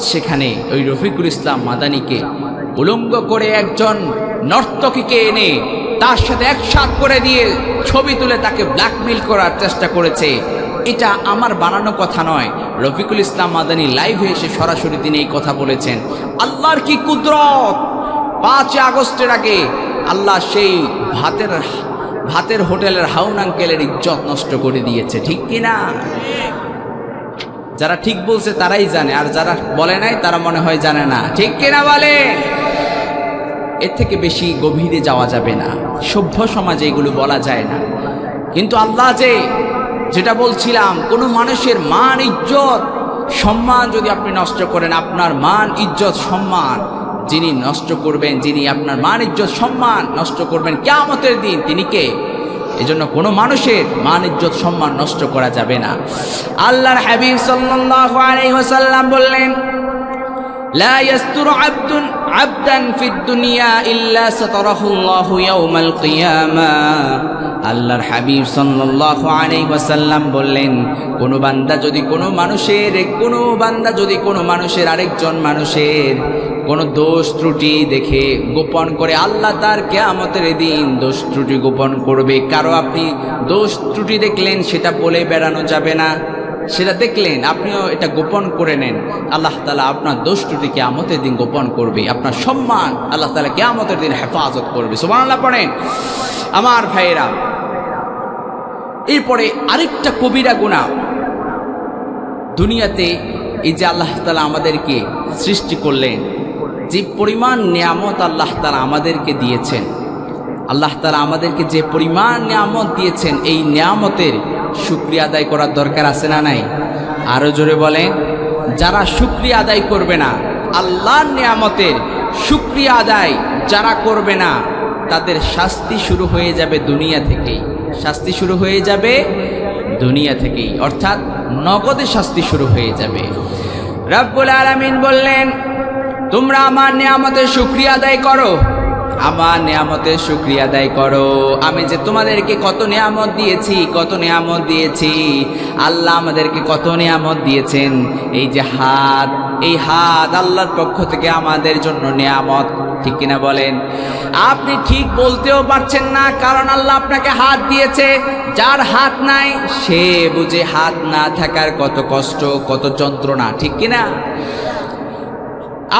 সেখানে ওই রফিকুল ইসলাম মাদানীকে উলঙ্গ করে একজন নর্তকীকে এনে তার সাথে একসাথ করে দিয়ে ছবি তুলে তাকে ব্ল্যাকমেইল করার চেষ্টা করেছে। এটা আমার বানানো কথা নয়, রফিকুল ইসলাম মাদানী লাইভে এসে সরাসরি তিনি এই কথা বলেছেন। আল্লাহর কি কুদরত! 5 আগস্টের আগে আল্লাহ সেই ভাতের হোটেলের হাউন আঙ্কেলের ইজ্জত নষ্ট করে দিয়েছে, ঠিক কিনা? যারা ঠিক বলছে তারাই জানে, আর যারা বলে নাই তারা মনে হয় জানে না, ঠিক কিনা বলে? এর থেকে বেশি গভীরে যাওয়া যাবে না, সভ্য সমাজে এগুলো বলা যায় না। কিন্তু আল্লাহ যেটা বলছিলাম, কোনো মানুষের মান ইজ্জত সম্মান যদি আপনি নষ্ট করেন, আপনার মান ইজ্জত সম্মান যিনি নষ্ট করবেন, যিনি আপনার মান ইজ্জত সম্মান নষ্ট করবেন কিয়ামতের দিন, তিনি কে? এজন্য কোনো মানুষের মান ইজ্জত সম্মান নষ্ট করা যাবে না। আল্লাহর হাবিব সাল্লাল্লাহু আলাইহি ওয়াসাল্লাম বললেন, লা ইয়াসতুরু আবদান ফিদ দুনিয়া ইল্লা সাতারাহুল্লাহু ইয়াউমাল কিয়ামাহ। আল্লাহর হাবিব সাল্লাল্লাহু আলাইহি ওয়াসাল্লাম বললেন, কোনো বান্দা যদি কোনো মানুষের আরেকজন মানুষের কোনো দোষ ত্রুটি দেখে গোপন করে, আল্লাহ তার কিয়ামতের দিন দোষ ত্রুটি গোপন করবে। কারো আপনি দোষ ত্রুটি দেখলেন, সেটা বলে বেড়ানো যাবে না। সেটা দেখলেন, আপনিও এটা গোপন করে নেন, আল্লাহ তাআলা আপনার দোষ ত্রুটি কিয়ামতের দিন গোপন করবে। আপনার সম্মান আল্লাহ তাআলা কিয়ামতের দিন হেফাজত করবে। সুবহানাল্লাহ পড়েন আমার ভাইয়েরা। এরপরে আরেকটা কবিরা গুনাহ, দুনিয়াতে এই যে আল্লাহ তাআলা আমাদেরকে সৃষ্টি করলেন, যে পরিমাণ নিয়ামত আল্লাহ তাআলা আমাদেরকে দিয়েছেন, আল্লাহ তাআলা আমাদেরকে যে পরিমাণ নিয়ামত দিয়েছেন, এই নিয়ামতের শুকরিয়া আদায় করার দরকার আছে না নাই? আরো জোরে বলেন। যারা শুকরিয়া আদায় করবে না, আল্লাহর নিয়ামতের শুকরিয়া আদায় যারা করবে না, তাদের শাস্তি শুরু হয়ে যাবে দুনিয়া থেকেই। শাস্তি শুরু হয়ে যাবে দুনিয়া থেকেই, অর্থাৎ নগদে শাস্তি শুরু হয়ে যাবে। রব্বুল আলামিন বললেন, তোমরা আমার নিয়ামতের শুকরিয়া আদায় করো, আমার নিয়ামতের শুকরিয়া আদায় করো। আমি যে তোমাদেরকে কত নিয়ামত দিয়েছি, আল্লাহ আমাদেরকে কত নিয়ামত দিয়েছেন। এই যে হাত, এই হাত আল্লাহর পক্ষ থেকে আমাদের জন্য নিয়ামত, ঠিক কিনা বলেন? আপনি ঠিক বলতেও পারছেন না, কারণ আল্লাহ আপনাকে হাত দিয়েছে। যার হাত নাই সে বুঝে হাত না থাকার কত কষ্ট, কত যন্ত্রণা, ঠিক কিনা?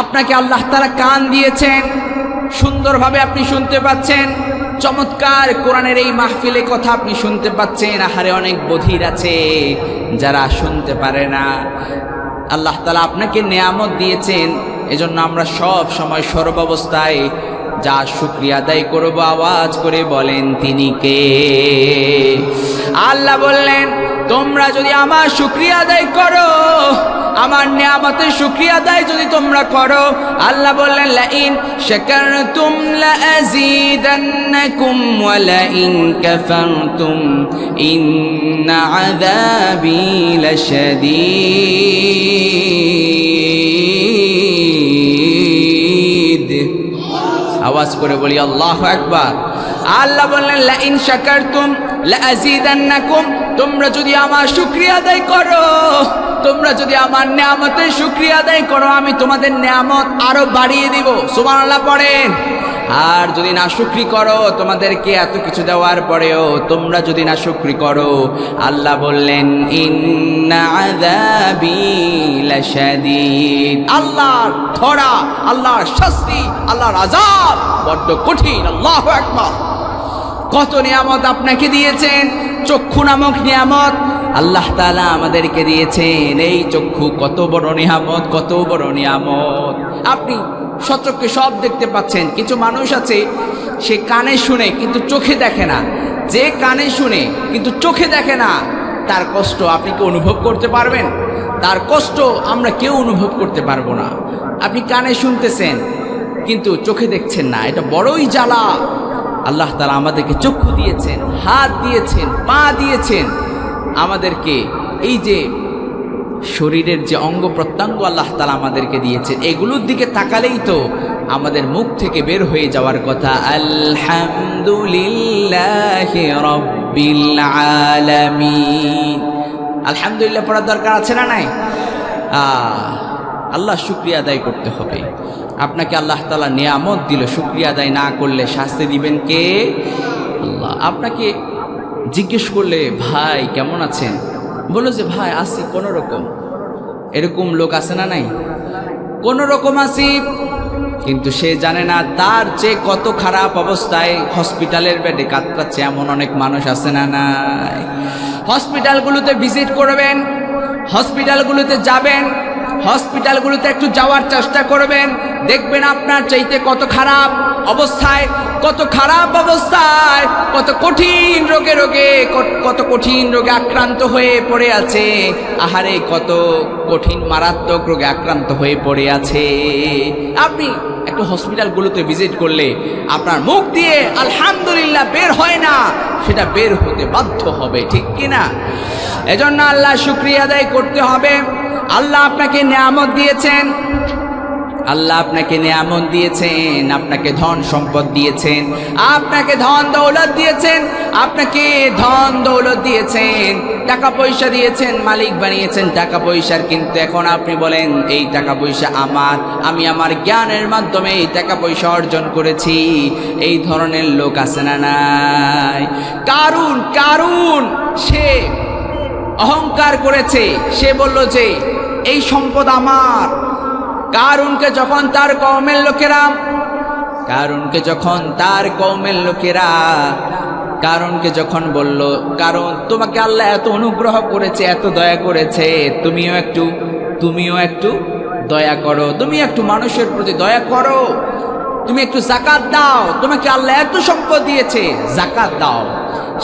আপনাকে আল্লাহ তাআলা কান দিয়েছেন, সুন্দরভাবে আপনি শুনতে পাচ্ছেন, চমৎকার কোরআনের এই মাহফিলে কথা আপনি শুনতে পাচ্ছেন। আহারে অনেক বধির আছে যারা শুনতে পারে না। আল্লাহ তাআলা আপনাকে নিয়ামত দিয়েছেন, এজন্য আমরা সব সময় সর্বাবস্থায় যা শুকরিয়া আদায় করব, আওয়াজ করে বলেন তিনি কে? আল্লাহ বললেন, তোমরা যদি আমার শুকরিয়া আদায় করো, আমার নিয়ামতের শুকরিয়া আদায় যদি তোমরা করো, আল্লাহ বললেন, লাইন শাকারতুম লাযীদান্নাকুম ওয়া লাইন কাফারতুম ইন্না আযাবী লাশাদীদ। আওয়াজ করে বলি আল্লাহু আকবার। আল্লাহ বললেন, লাইন শাকারতুম লাযীদান্নাকুম, তোমরা যদি আমার শুকরিয়া আদায় করো, তোমরা যদি আমার নিয়ামতের শুকরিয়া আদায় করো, আমি তোমাদের নিয়ামত আরো বাড়িয়ে দিব। সুবহানাল্লাহ পড়েন। আর যদি না শুকরি করো, তোমাদেরকে এত কিছু দেওয়ার পরেও তোমরা যদি না শুকরি করো, আল্লাহ বললেন, ইন্না আযাবী লাশাদীদ। আল্লাহর ধরা, আল্লাহর শাস্তি, আল্লাহর আযাব বড্ড কঠিন। আল্লাহু আকবার। কত নিয়ামত আপনাকে দিয়েছেন। চক্ষু নামক নিয়ামত আল্লাহ তাআলা আমাদেরকে দিয়েছেন। এই চক্ষু কত বড় নিয়ামত, কত বড় নিয়ামত। আপনি সচক্ষে সব দেখতে পাচ্ছেন। কিছু মানুষ আছে, সে কানে শুনে কিন্তু চোখে দেখে না। যে কানে শুনে কিন্তু চোখে দেখে না, তার কষ্ট আপনি কি অনুভব করতে পারবেন? তার কষ্ট আমরা কেউ অনুভব করতে পারবো না। আপনি কানে শুনতেছেন কিন্তু চোখে দেখছেন না, এটা বড়ই জ্বালা। আল্লাহ তাআলা আমাদেরকে চক্ষু দিয়েছেন, হাত দিয়েছেন, পা দিয়েছেন, আমাদেরকে এই যে শরীরের যে অঙ্গ প্রত্যঙ্গ আল্লাহ তাআলা আমাদেরকে দিয়েছেন, এগুলোর দিকে তাকালেই তো আমাদের মুখ থেকে বের হয়ে যাওয়ার কথা, আলহামদুলিল্লাহি রাব্বিল আলামিন। আলহামদুলিল্লাহ পড়ার দরকার আছে না নাই? আল্লাহ শুকরিয়া আদায় করতে হবে। আপনাকে আল্লাহ তাআলা নিয়ামত দিল, শুকরিয়া আদায় না করলে শাস্তি দিবেন কে? আল্লাহ। আপনাকে জিজ্ঞেস করলে, ভাই কেমন আছেন? বলো যে ভাই আছি কোনো রকম। এরকম লোক আছে না নাই? কোনো রকম আছি, কিন্তু সে জানে না তার যে কত খারাপ অবস্থায় হসপিটালের বেডে কাতরাচ্ছে এমন অনেক মানুষ আছে না নাই? হসপিটালগুলোতে ভিজিট করবেন, হসপিটালগুলোতে যাবেন, হসপিটালগুলোতে একটু যাওয়ার চেষ্টা করবেন, দেখবেন আপনার চাইতে কত খারাপ অবস্থায়, কত খারাপ অবস্থায়, কত কঠিন রোগে কত কঠিন রোগে আক্রান্ত হয়ে পড়ে আছে। আহারে কত কঠিন মারাত্মক রোগে আক্রান্ত হয়ে পড়ে আছে। আপনি একটু হসপিটালগুলোতে ভিজিট করলে আপনার মুখ দিয়ে আলহামদুলিল্লাহ বের হয় না, সেটা বের হতে বাধ্য হবে, ঠিক কিনা? এজন্য আল্লাহ শুকরিয়া আদায় করতে হবে। আল্লাহ আপনাকে নিয়ামত দিয়েছেন, আল্লাহ আপনাকে নিয়ামত দিয়েছেন, আপনাকে ধন সম্পদ দিয়েছেন, আপনাকে ধন দৌলত দিয়েছেন, আপনাকে ধন দৌলত দিয়েছেন, টাকা পয়সা দিয়েছেন, মালিক বানিয়েছেন টাকা পয়সার। কিন্তু এখন আপনি বলেন এই টাকা পয়সা আমার, আমি আমার জ্ঞানের মাধ্যমে এই টাকা পয়সা অর্জন করেছি। এই ধরনের লোক আছে না নাই? কারুন সে অহংকার করেছে, সে বলল যে এই সম্পদ আমার। কারুনকে যখন তার কওমের লোকেরা কারুনকে যখন বলল, কারণ তোমাকে আল্লাহ এত অনুগ্রহ করেছে, এত দয়া করেছে, তুমিও একটু দয়া করো, তুমি একটু মানুষের প্রতি দয়া করো, তুমি একটু যাকাত দাও, তোমাকে আল্লাহ এত সম্পদ দিয়েছে, যাকাত দাও।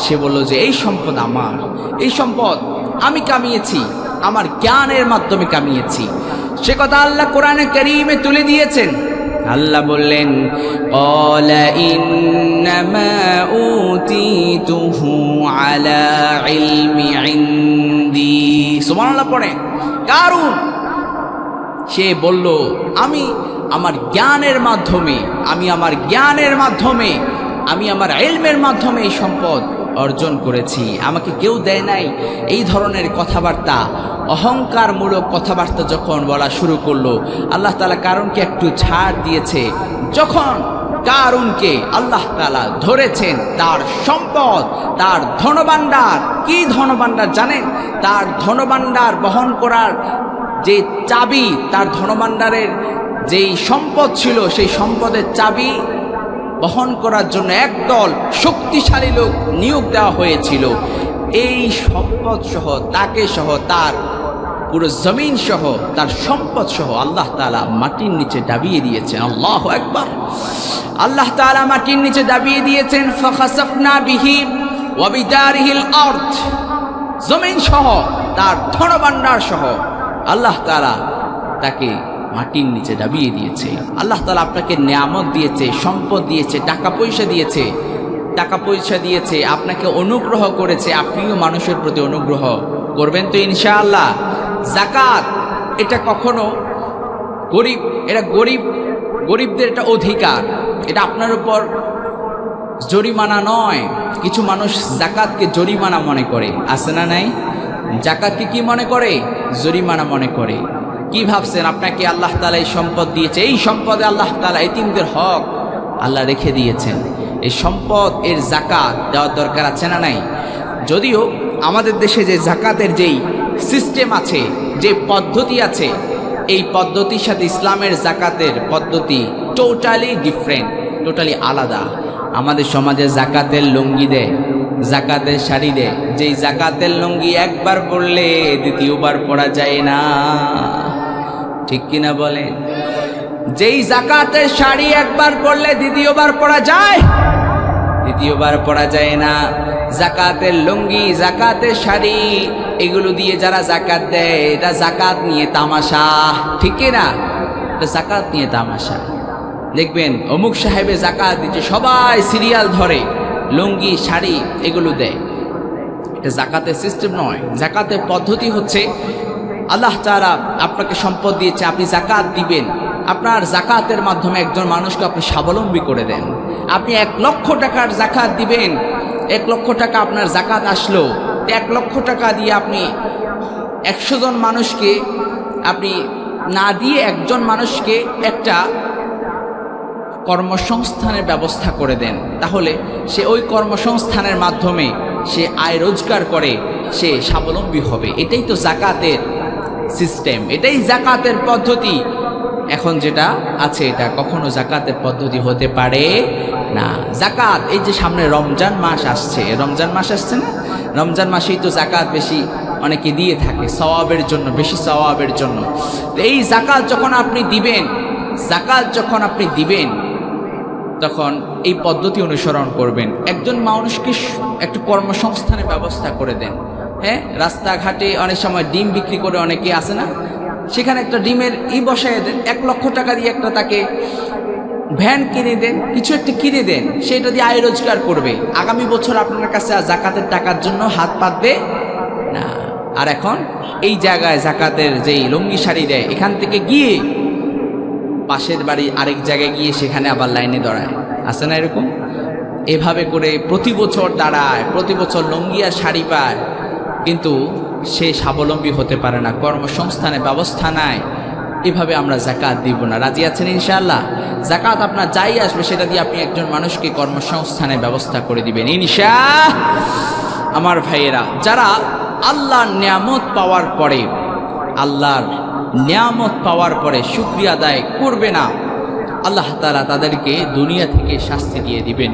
সে বলল যে এই সম্পদ আমার, এই সম্পদ আমি কামিয়েছি, আমার জ্ঞানের মাধ্যমে কামিয়েছি। সে কথা আল্লাহ কোরআনে কারীমে তুলে দিয়েছেন। আল্লাহ বললেন, ক্বালা ইন্নামা উতীতুহু আলা ইলমি ইনদি। সুবহানাল্লাহ পড়ে। কারুন সে বলল আমি আমার জ্ঞানের মাধ্যমে, আমি আমার ইলমের মাধ্যমে এই সম্পদ অর্জন করেছি, আমাকে কেউ দেয় নাই। এই ধরনের কথাবার্তা, অহংকারমূলক কথাবার্তা যখন বলা শুরু করলো, আল্লাহ তাআলা কারুনকে একটু ছাড় দিয়েছে। যখন কারুনকে আল্লাহ তাআলা ধরেছেন, তার সম্পদ, তার ধনভাণ্ডার, কি ধনভাণ্ডার জানেন? তার ধনভাণ্ডার বহন করার যে চাবি, তার ধনভাণ্ডারের যেই সম্পদ ছিল, সেই সম্পদের চাবি বহন করার জন্য একদল শক্তিশালী লোক নিয়োগ দেওয়া হয়েছিল। এই সম্পদ সহ, তাকে সহ, তার পুরো জমিন সহ, তার সম্পদ সহ আল্লাহ তাআলা মাটির নিচে দাবিয়ে দিয়েছেন। আল্লাহু আকবার। আল্লাহ তাআলা মাটির নিচে দাবিয়ে দিয়েছেন। ফাখাসাফনা বিহি ওয়া বিদারিহিল আরদ। জমিন সহ, তার ধনভাণ্ডার সহ আল্লাহ তাআলা তাকে মাটির নিচে দাবিয়ে দিয়েছে। আল্লাহ তাআলা আপনাকে নিয়ামত দিয়েছে, সম্পদ দিয়েছে, টাকা পয়সা দিয়েছে, আপনাকে অনুগ্রহ করেছে। আপনিও মানুষের প্রতি অনুগ্রহ করবেন তো ইনশাআল্লাহ। যাকাত এটা কখনো গরিবদের এটা অধিকার, এটা আপনার উপর জরিমানা নয়। কিছু মানুষ যাকাতকে জরিমানা মনে করে, আছে না নাই? যাকাতকে কি মনে করে? জরিমানা মনে করে। কি ভাবছেন আপনাকে আল্লাহ তাআলা এই সম্পদ দিয়েছে, এই সম্পদে আল্লাহ তাআলা এতিমদের হক আল্লাহ রেখে দিয়েছেন, এই সম্পদ এর যাকাত দেওয়ার দরকার আছে না নাই? যদিও আমাদের দেশে যে যাকাতের যেই সিস্টেম আছে, যে পদ্ধতি আছে, এই পদ্ধতির সাথে ইসলামের যাকাতের পদ্ধতি টোটালি ডিফারেন্ট, টোটালি আলাদা। আমাদের সমাজে যাকাতের লুঙ্গি দেয়, যাকাতের শাড়ি দেয়, যেই যাকাতের লুঙ্গি একবার পরলে দ্বিতীয়বার পরা যায় না, ঠিক কিনা বলেন? যেই যাকাতের শাড়ি একবার পরলে দ্বিতীয়বার পরা যায়, দ্বিতীয়বার পরা যায় না। যাকাতের লুঙ্গি, যাকাতের শাড়ি, এগুলো দিয়ে যারা যাকাত দেয়, এটা যাকাত নিয়ে তামাশা, ঠিক কিনা? এটা যাকাত নিয়ে তামাশা। দেখবেন অমুক সাহেবে যাকাত দিচ্ছে, সবাই সিরিয়াল ধরে, লুঙ্গি শাড়ি এগুলো দেয়। এটা যাকাতের সিস্টেম নয়। যাকাতের পদ্ধতি হচ্ছে, আল্লাহ তাআলা আপনাকে সম্পদ দিয়েছে, আপনি যাকাত দিবেন। আপনার যাকাতের মাধ্যমে একজন মানুষকে আপনি স্বাবলম্বী করে দেন। আপনি 1 লক্ষ টাকার যাকাত দিবেন, 1 লক্ষ টাকা আপনার যাকাত আসলো, 1 লক্ষ টাকা দিয়ে আপনি 100 জন মানুষকে আপনি না দিয়ে একজন মানুষকে একটা কর্মসংস্থানের ব্যবস্থা করে দেন, তাহলে সে ওই কর্মসংস্থানের মাধ্যমে সে আয় রোজগার করে, সে স্বাবলম্বী হবে। এটাই তো যাকাতের সিস্টেম, এটাই যাকাতের পদ্ধতি। এখন যেটা আছে এটা কখনো যাকাতের পদ্ধতি হতে পারে না। যাকাত, এই যে সামনে রমজান মাস আসছে, রমজান মাস আসছে না? রমজান মাসেই তো যাকাত বেশি অনেকে দিয়ে থাকে, সওয়াবের জন্য, বেশি সওয়াবের জন্য। তো এই যাকাত যখন আপনি দিবেন, তখন এই পদ্ধতি অনুসরণ করবেন। একজন মানুষকে একটু কর্মসংস্থানের ব্যবস্থা করে দেন। হ্যাঁ, রাস্তাঘাটে অনেক সময় ডিম বিক্রি করে অনেকে আসে না, সেখানে একটা ডিমের বসায় দেন। 1 লক্ষ টাকা দিয়ে একটা তাকে ভ্যান কিনে দেন, কিছু একটা কিনে দেন, সেটা দিয়ে আয় রোজগার করবে। আগামী বছর আপনার কাছে আর জাকাতের টাকার জন্য হাত পাতবে না। আর এখন এই জায়গায় জাকাতের যেই লুঙ্গি শাড়ি দেয়, এখান থেকে গিয়ে পাশের বাড়ি আরেক জায়গায় গিয়ে সেখানে আবার লাইনে দাঁড়ায়, আছে না এরকম? এভাবে করে প্রতি বছর দাঁড়ায়, প্রতি বছর লুঙ্গি আর শাড়ি পায়, কিন্তু সে স্বাবলম্বী হতে পারে না, কর্মসংস্থানের ব্যবস্থা নাই। এভাবে আমরা জাকাত দিব না। রাজি আছেন ইনশাআল্লাহ? জাকাত আপনার যাই আসবে সেটা দিয়ে আপনি একজন মানুষকে কর্মসংস্থানের ব্যবস্থা করে দিবেন ইনশাআল্লাহ। আমার ভাইয়েরা, যারা আল্লাহর নিয়ামত পাওয়ার পরে, আল্লাহর নিয়ামত পাওয়ার পরে শুকরিয়া আদায় করবে না, আল্লাহ তাআলা তাদেরকে দুনিয়া থেকে শাস্তি দিয়ে দিবেন।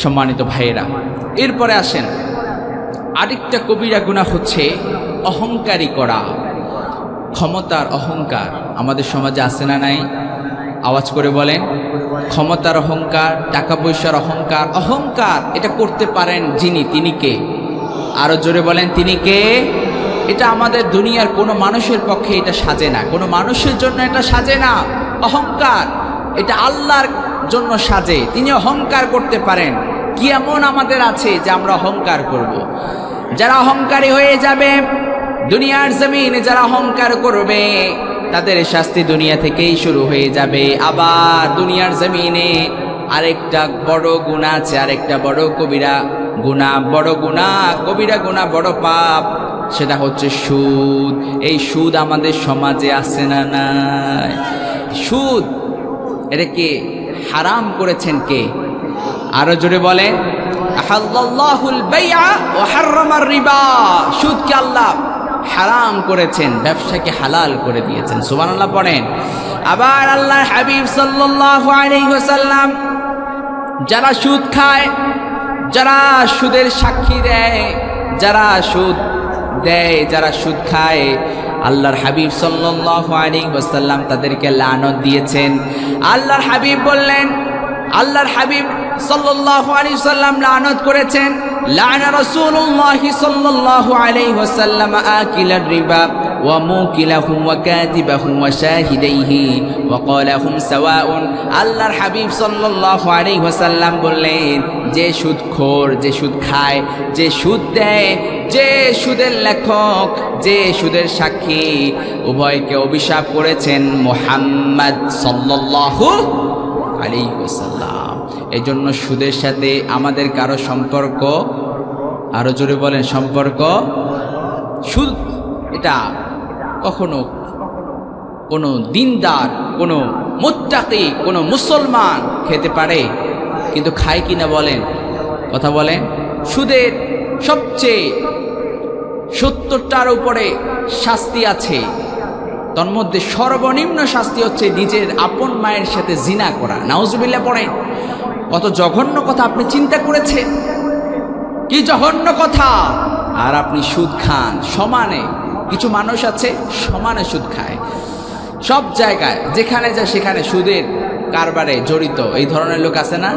সম্মানিত ভাইয়েরা, এরপরে আসেন আরেকটা কবিরা গুনাহ হচ্ছে অহংকারী করা। ক্ষমতার অহংকার আমাদের সমাজে আছে না নাই? আওয়াজ করে বলেন। ক্ষমতার অহংকার, টাকা পয়সার অহংকার। অহংকার এটা করতে পারেন যিনি, তিনি কে? আরো জোরে বলেন, তিনি কে? এটা আমাদের দুনিয়ার কোনো মানুষের পক্ষে এটা সাজে না, কোনো মানুষের জন্য এটা সাজে না। অহংকার এটা আল্লাহর জন্য সাজে, তিনি অহংকার করতে পারেন। কি এমন আমাদের আছে যে আমরা অহংকার করব? যারা অহংকারী হয়ে যাবে দুনিয়ার জমিনে, যারা অহংকার করবে তাদের শাস্তি দুনিয়া থেকেই শুরু হয়ে যাবে। আবার দুনিয়ার জমিনে আরেকটা বড় গুনাহ আছে, আরেকটা বড় কবিরা গুনাহ, বড় গুনাহ, কবিরা গুনাহ, বড় পাপ, সেটা হচ্ছে সুদ। এই সুদ আমাদের সমাজে আছে না নাই? সুদ এটাকে হারাম করেছেন কে? আরো জোরে বলেন। আহাল্লাল্লাহুল বাইআ ওয়া হাররামার রিবা। সুদকে আল্লাহ হারাম করেছেন, ব্যবসাকে হালাল করে দিয়েছেন। সুবহানাল্লাহ পড়েন। আবার আল্লাহর হাবিব সাল্লাল্লাহু আলাইহি ওয়াসাল্লাম যারা সুদ খায়, যারা সুদের সাক্ষী দেয়, যারা সুদ দেয়, যারা সুদ খায়, আল্লাহর হাবিব সাল্লাল্লাহু আলাইহি ওয়াসাল্লাম তাদেরকে লানত দিয়েছেন। আল্লাহর হাবিব বললেন, আল্লাহর হাবিব সাল্লাল্লাহু আলাইহি ওয়াসাল্লাম লানত করেছেন, লানা রাসূলুল্লাহ সাল্লাল্লাহু আলাইহি ওয়াসাল্লাম আকিলার রিবা ওয়া মুকিলাহু ওয়া কাতিবাহু ওয়া শাহিদাইহি ওয়া ক্বালাহুম সাওয়াউন। আল্লাহর হাবিব সাল্লাল্লাহু আলাইহি ওয়াসাল্লাম বললেন, যে সুদখোর, যে সুদ খায়, যে সুদ দেয়, যে সুদের লেখক, যে সুদের সাক্ষী, উভয়কে অভিশাপ করেছেন মুহাম্মদ সাল্লাল্লাহু আলাইহি ওয়াসাল্লাম। এই জন্য সুদের সাথে আমাদের কারো সম্পর্ক, আরো জোরে বলেন, সম্পর্ক, সুদ এটা কখনো কোনো দিনদার, কোনো মুত্তাকি, কোনো মুসলমান খেতে পারে, কিন্তু খায় কিনা বলেন, কথা বলেন। সুদের সবচেয়ে 70টার উপরে শাস্তি আছে, তন্মধ্যে সর্বনিম্ন শাস্তি হচ্ছে নিজের আপন মায়ের সাথে জিনা করা। নাউজুবিল্লাহ পড়েন। কত জঘন্য কথা আপনি চিন্তা করেছেন? কি জঘন্য কথা! আর আপনি সুদ খান সমানে। কিছু মানুষ আছে সমানে সুদ খায়, সব জায়গায় যেখানে যায় সেখানে সুদের কারবারে জড়িত, এই ধরনের লোক আছে না?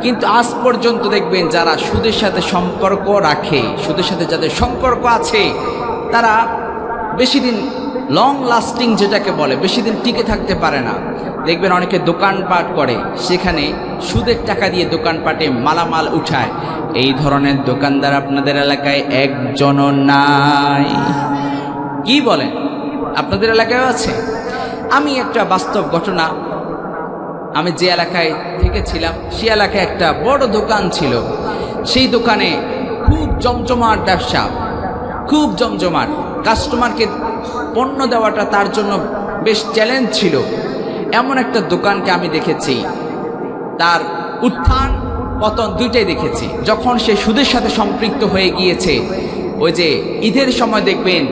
কিন্তু আজ পর্যন্ত দেখবেন যারা সুদের সাথে সম্পর্ক রাখে, সুদের সাথে যাদের সম্পর্ক আছে, তারা বেশি দিন লং লাস্টিং যেটাকে বলে, বেশি দিন টিকে থাকতে পারে না। দেখবেন অনেকে দোকানপাট করে, সেখানে সুদের টাকা দিয়ে দোকানপাটে মালামাল উঠায়। এই ধরনের দোকানদার আপনাদের এলাকায় একজনও নাই? কি বলেন? আপনাদের এলাকায় আছে? আমি একটা বাস্তব ঘটনা, আমি যে এলাকায় থেকেছিলাম সে এলাকায় একটা বড় দোকান ছিল। সেই দোকানে খুব জমজমাট ব্যবসা, খুব জমজমাট। কাস্টমারকে পণ্য দেওয়াটা তার জন্য বেশ চ্যালেঞ্জ ছিল। এমন একটা দোকানকে আমি দেখেছি, তার উত্থান পতন দুইটাই দেখেছি। যখন সে সুদের সাথে সম্পৃক্ত হয়ে গিয়েছে, ওই যে ঈদের সময় দেখবেন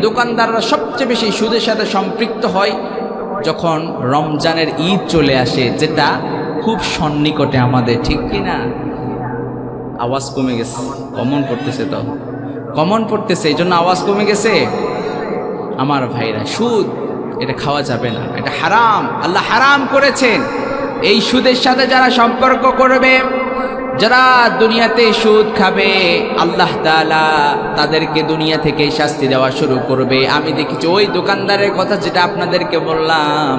দোকানদাররা সবচেয়ে বেশি সুদের সাথে সম্পৃক্ত হয় যখন রমজানের ঈদ চলে আসে, যেটা খুব সন্নিকটে আমাদের, ঠিক কিনা? আওয়াজ কমে গেছে, কমন পড়তেছে, তো কমন পড়তেছে, এই জন্য আওয়াজ কমে গেছে। আমার ভাইরা, সুদ এটা খাওয়া যাবে না, এটা হারাম, আল্লাহ হারাম করেছেন। এই সুদের সাথে যারা সম্পর্ক করবে, যারা দুনিয়াতে সুদ খাবে, আল্লাহ তাআলা তাদেরকে দুনিয়া থেকে শাস্তি দেওয়া শুরু করবে। আমি দেখেছি ওই দোকানদারের কথা যেটা আপনাদেরকে বললাম,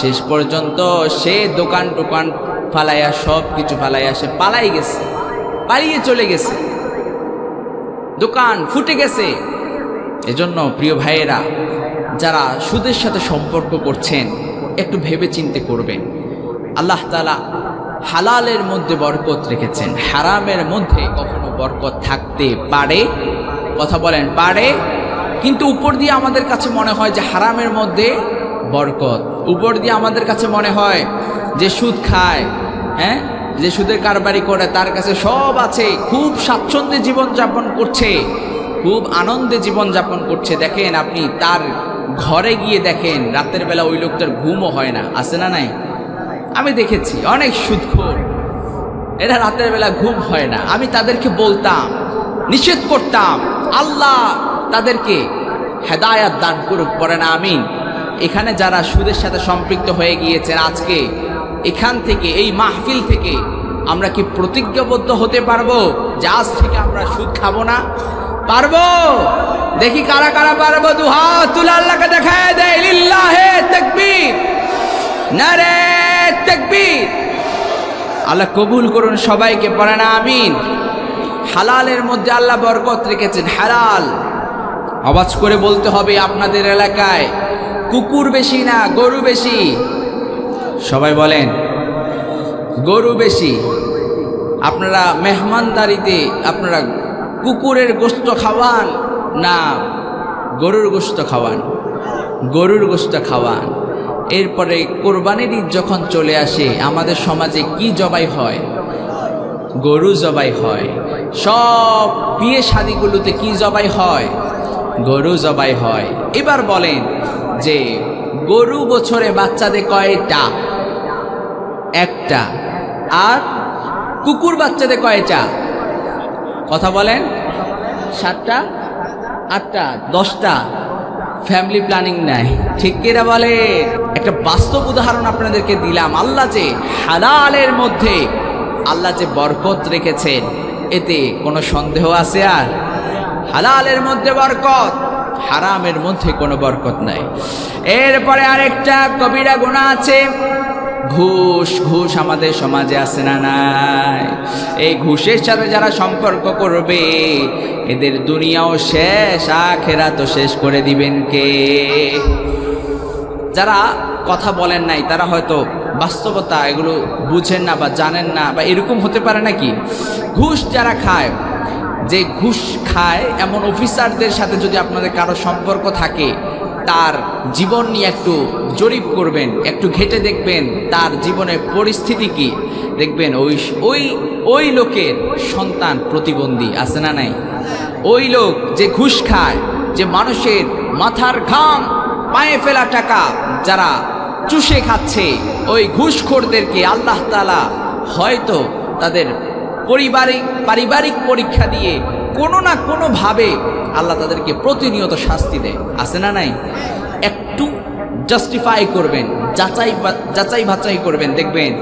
শেষ পর্যন্ত সে দোকান টোকান ফালাইয়া, সব কিছু ফালাইয়া সে পালাই গেছে, পালিয়ে চলে গেছে, দোকান ফুটে গেছে। এজন্য প্রিয় ভাইয়েরা, যারা সুদের সাথে সম্পর্ক করছেন একটু ভেবে চিন্তে করবেন। আল্লাহ তাআলা হালালের মধ্যে বরকত রেখেছেন, হারামের মধ্যে কখনো বরকত থাকতে পারে? কথা বলেন, পারে? কিন্তু উপর দিয়ে আমাদের কাছে মনে হয় যে হারামের মধ্যে বরকত, উপর দিয়ে আমাদের কাছে মনে হয় যে সুদ খায়, হ্যাঁ, যে সুদের কারবারি করে তার কাছে সব আছে, খুব স্বাচ্ছন্দ্যে জীবনযাপন করছে, খুব আনন্দে জীবনযাপন করছে। দেখেন আপনি তার ঘরে গিয়ে দেখেন রাতের বেলা ওই লোকটার ঘুমও হয় না, আছে না নাই? আমি দেখেছি অনেক সুদখোর, এরা রাতের বেলা ঘুম হয় না। আমি তাদেরকে বলতাম, নিষেধ করতাম, আল্লাহ তাদেরকে হেদায়াত দান করুক, পড়েন আমিন। এখানে যারা সুদের সাথে সম্পৃক্ত হয়ে গিয়েছেন, আজকে এখান থেকে, এই মাহফিল থেকে আমরা কি প্রতিজ্ঞাবদ্ধ হতে পারবো যে আজ থেকে আমরা সুদ খাবো না? পারবো? দেখি কারা কারা পারবো, দুহাত তুলে আল্লাহকে দেখায় দেয়। লিল্লাহে তাকবীর, নারে তাকবীর। আল্লাহ কবুল করুন সবাইকে, পড়েন আমিন। হালালের মধ্যে আল্লাহ বরকত রেখেছেন, হালাল। আওয়াজ করে বলতে হবে, আপনাদের এলাকায় কুকুর বেশি না গরু বেশি? সবাই বলেন, গরু বেশি। আপনারা মেহমানদারিতে আপনারা কুকুরের গোশত খাওয়ান না গরুর গোশত খাওয়ান? গরুর গোশত খাওয়ান। এরপরে কোরবানির ঈদ যখন চলে আসে, আমাদের সমাজে কি জবাই হয়? গরু জবাই হয়। সব বিয়ে শাদিগুলোতে কি জবাই হয়? গরু জবাই হয়। এবার বলেন যে গরু বছরে বাচ্চা দেয় কয়টা? একটা। আর কুকুর বাচ্চা দেয় কয়টা? কথা বলেন, 7টা, 8টা, 10টা? ফ্যামিলি প্ল্যানিং নাই, ঠিক কিনা বলে? একটা বাস্তব উদাহরণ আপনাদেরকে দিলাম। আল্লাহ যে হালালের মধ্যে আল্লাহ যে বরকত রেখেছেন, এতে কোনো সন্দেহ আছে? আর হালালের মধ্যে বরকত, হারামের মধ্যে কোনো বরকত নাই। এরপরে আরেকটা কবিরা গুনাহ আছে, ঘুষ। ঘুষ আমাদের সমাজে আছে না নাই? এই ঘুষের সাথে যারা সম্পর্ক করবে, এদের দুনিয়াও শেষ, আখিরাতও শেষ করে দিবেন কে? যারা কথা বলেন নাই, তারা হয়তো বাস্তবতা এগুলো বুঝেন না বা জানেন না, বা এরকম হতে পারে নাকি? ঘুষ যারা খায়, যে ঘুষ খায় এমন অফিসারদের সাথে যদি আপনাদের কারো সম্পর্ক থাকে, তার জীবন নিয়ে একটু জরিপ করবেন, একটু ঘেঁটে দেখবেন তার জীবনের পরিস্থিতি কি। দেখবেন ওই ওই ওই লোকের সন্তান প্রতিবন্ধী, আছে না নাই? ওই লোক যে ঘুষ খায়, যে মানুষের মাথার ঘাম পায়ে ফেলা টাকা যারা চুষে খাচ্ছে, ওই ঘুষখোরদেরকে আল্লাহ তাআলা হয়তো তাদের পারিবারিক পরীক্ষা দিয়ে কোনো না কোনোভাবে আল্লাহ তাদেরকে প্রতিনিয়ত শাস্তি দেয়, আছে না নাই? একটু জাস্টিফাই করবেন, যাচাই বাছাই করবেন, দেখবেন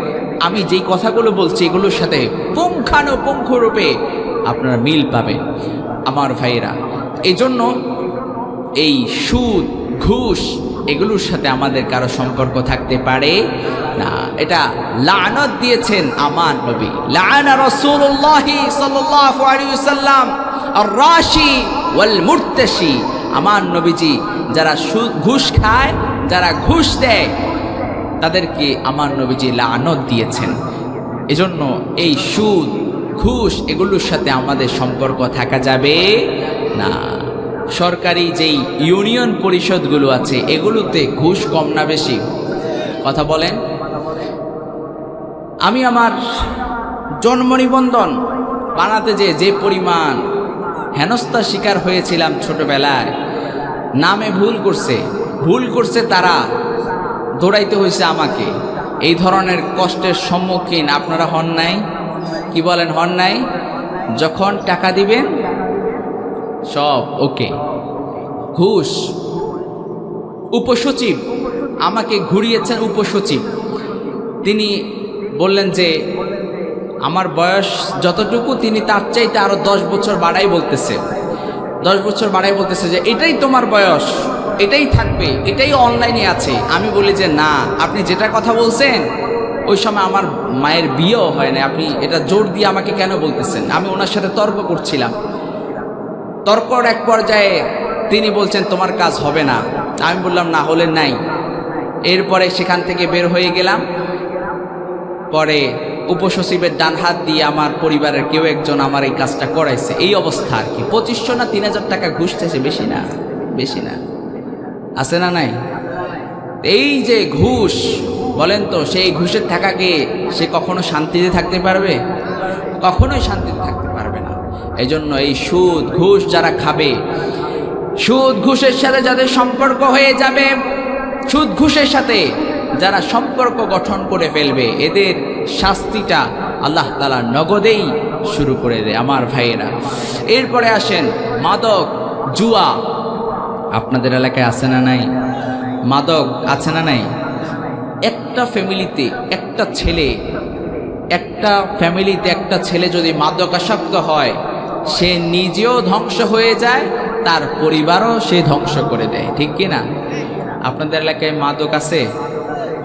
আমি যেই কথাগুলো বলছি এগুলোর সাথে পুঙ্খানুপুঙ্খরূপে আপনারা মিল পাবেন আমার ভাইয়েরা। এই জন্য এই সুদ, ঘুষ এগুলোর সাথে আমাদের কারো সম্পর্ক থাকতে পারে না। এটা লানত দিয়েছেন আমার নবী, লানা রাসূলুল্লাহ সাল্লাল্লাহু আলাইহি ওয়াসাল্লাম আর-রাশি ওয়াল মুরতাশি। আমার নবীজি যারা ঘুষ খায়, যারা ঘুষ দেয়, তাদেরকে আমার নবীজি লানত দিয়েছেন। এজন্য এই সুদ, ঘুষ এগুলোর সাথে আমাদের সম্পর্ক থাকা যাবে না। সরকারি যেই ইউনিয়ন পরিষদগুলো আছে, এগুলোতে ঘুষ কম না বেশি? কথা বলেন। আমি আমার জন্ম নিবন্ধন বানাতে যে পরিমাণ হেনস্থার শিকার হয়েছিলাম ছোটবেলায়, নামে ভুল করছে তারা, দৌড়াইতে হয়েছে আমাকে। এই ধরনের কষ্টের সম্মুখীন আপনারা হন নাই? কি বলেন, হন নাই? যখন টাকা দিবেন সব ওকে। ঘুষ, উপসচিব আমাকে ঘুরিয়েছেন, উপসচিব তিনি বললেন যে আমার বয়স যতটুকু, তিনি তার চাইতে আরো 10 বছর বাড়াই বলতেছে, 10 বছর বাড়াই বলতেছে যে এটাই তোমার বয়স, এটাই থাকবে, এটাই অনলাইনে আছে। আমি বলি যে না, আপনি যেটা কথা বলছেন ওই সময় আমার মায়ের বিয়েও হয় না, আপনি এটা জোর দিয়ে আমাকে কেন বলতেছেন? আমি ওনার সাথে তর্ক করছিলাম। তর্কর এক পর্যায়ে তিনি বলছেন তোমার কাজ হবে না। আমি বললাম না হলে নাই। এরপরে সেখান থেকে বের হয়ে গেলাম। পরে উপসচিবের ডান হাত দিয়ে আমার পরিবারের কেউ একজন আমার এই কাজটা করাইছে। এই অবস্থা আর কি। 2500 না 3000 টাকা ঘুষ চাইছে, বেশি না, বেশি না, আছে না নাই? এই যে ঘুষ, বলেন তো সেই ঘুষের টাকাকে সে কখনো শান্তিতে থাকতে পারবে? কখনোই শান্তিতে থাকতে পারবে না। এই জন্য এই সুদ ঘুষ যারা খাবে, সুদ ঘুষের সাথে যাদের সম্পর্ক হয়ে যাবে, সুদ ঘুষের সাথে যারা সম্পর্ক গঠন করে ফেলবে, এদের শাস্তিটা আল্লাহ তাআলা নগদেই শুরু করে দেয় আমার ভাইয়েরা। এরপরে আসেন মাদক, জুয়া। আপনাদের এলাকায় আছে না নাই? মাদক আছে না নাই? একটা ফ্যামিলিতে একটা ছেলে যদি মাদকাসক্ত হয়, সে নিজেও ধ্বংস হয়ে যায়, তার পরিবারও সে ধ্বংস করে দেয়, ঠিক কি না? আপনাদের এলাকায় মাদক আছে?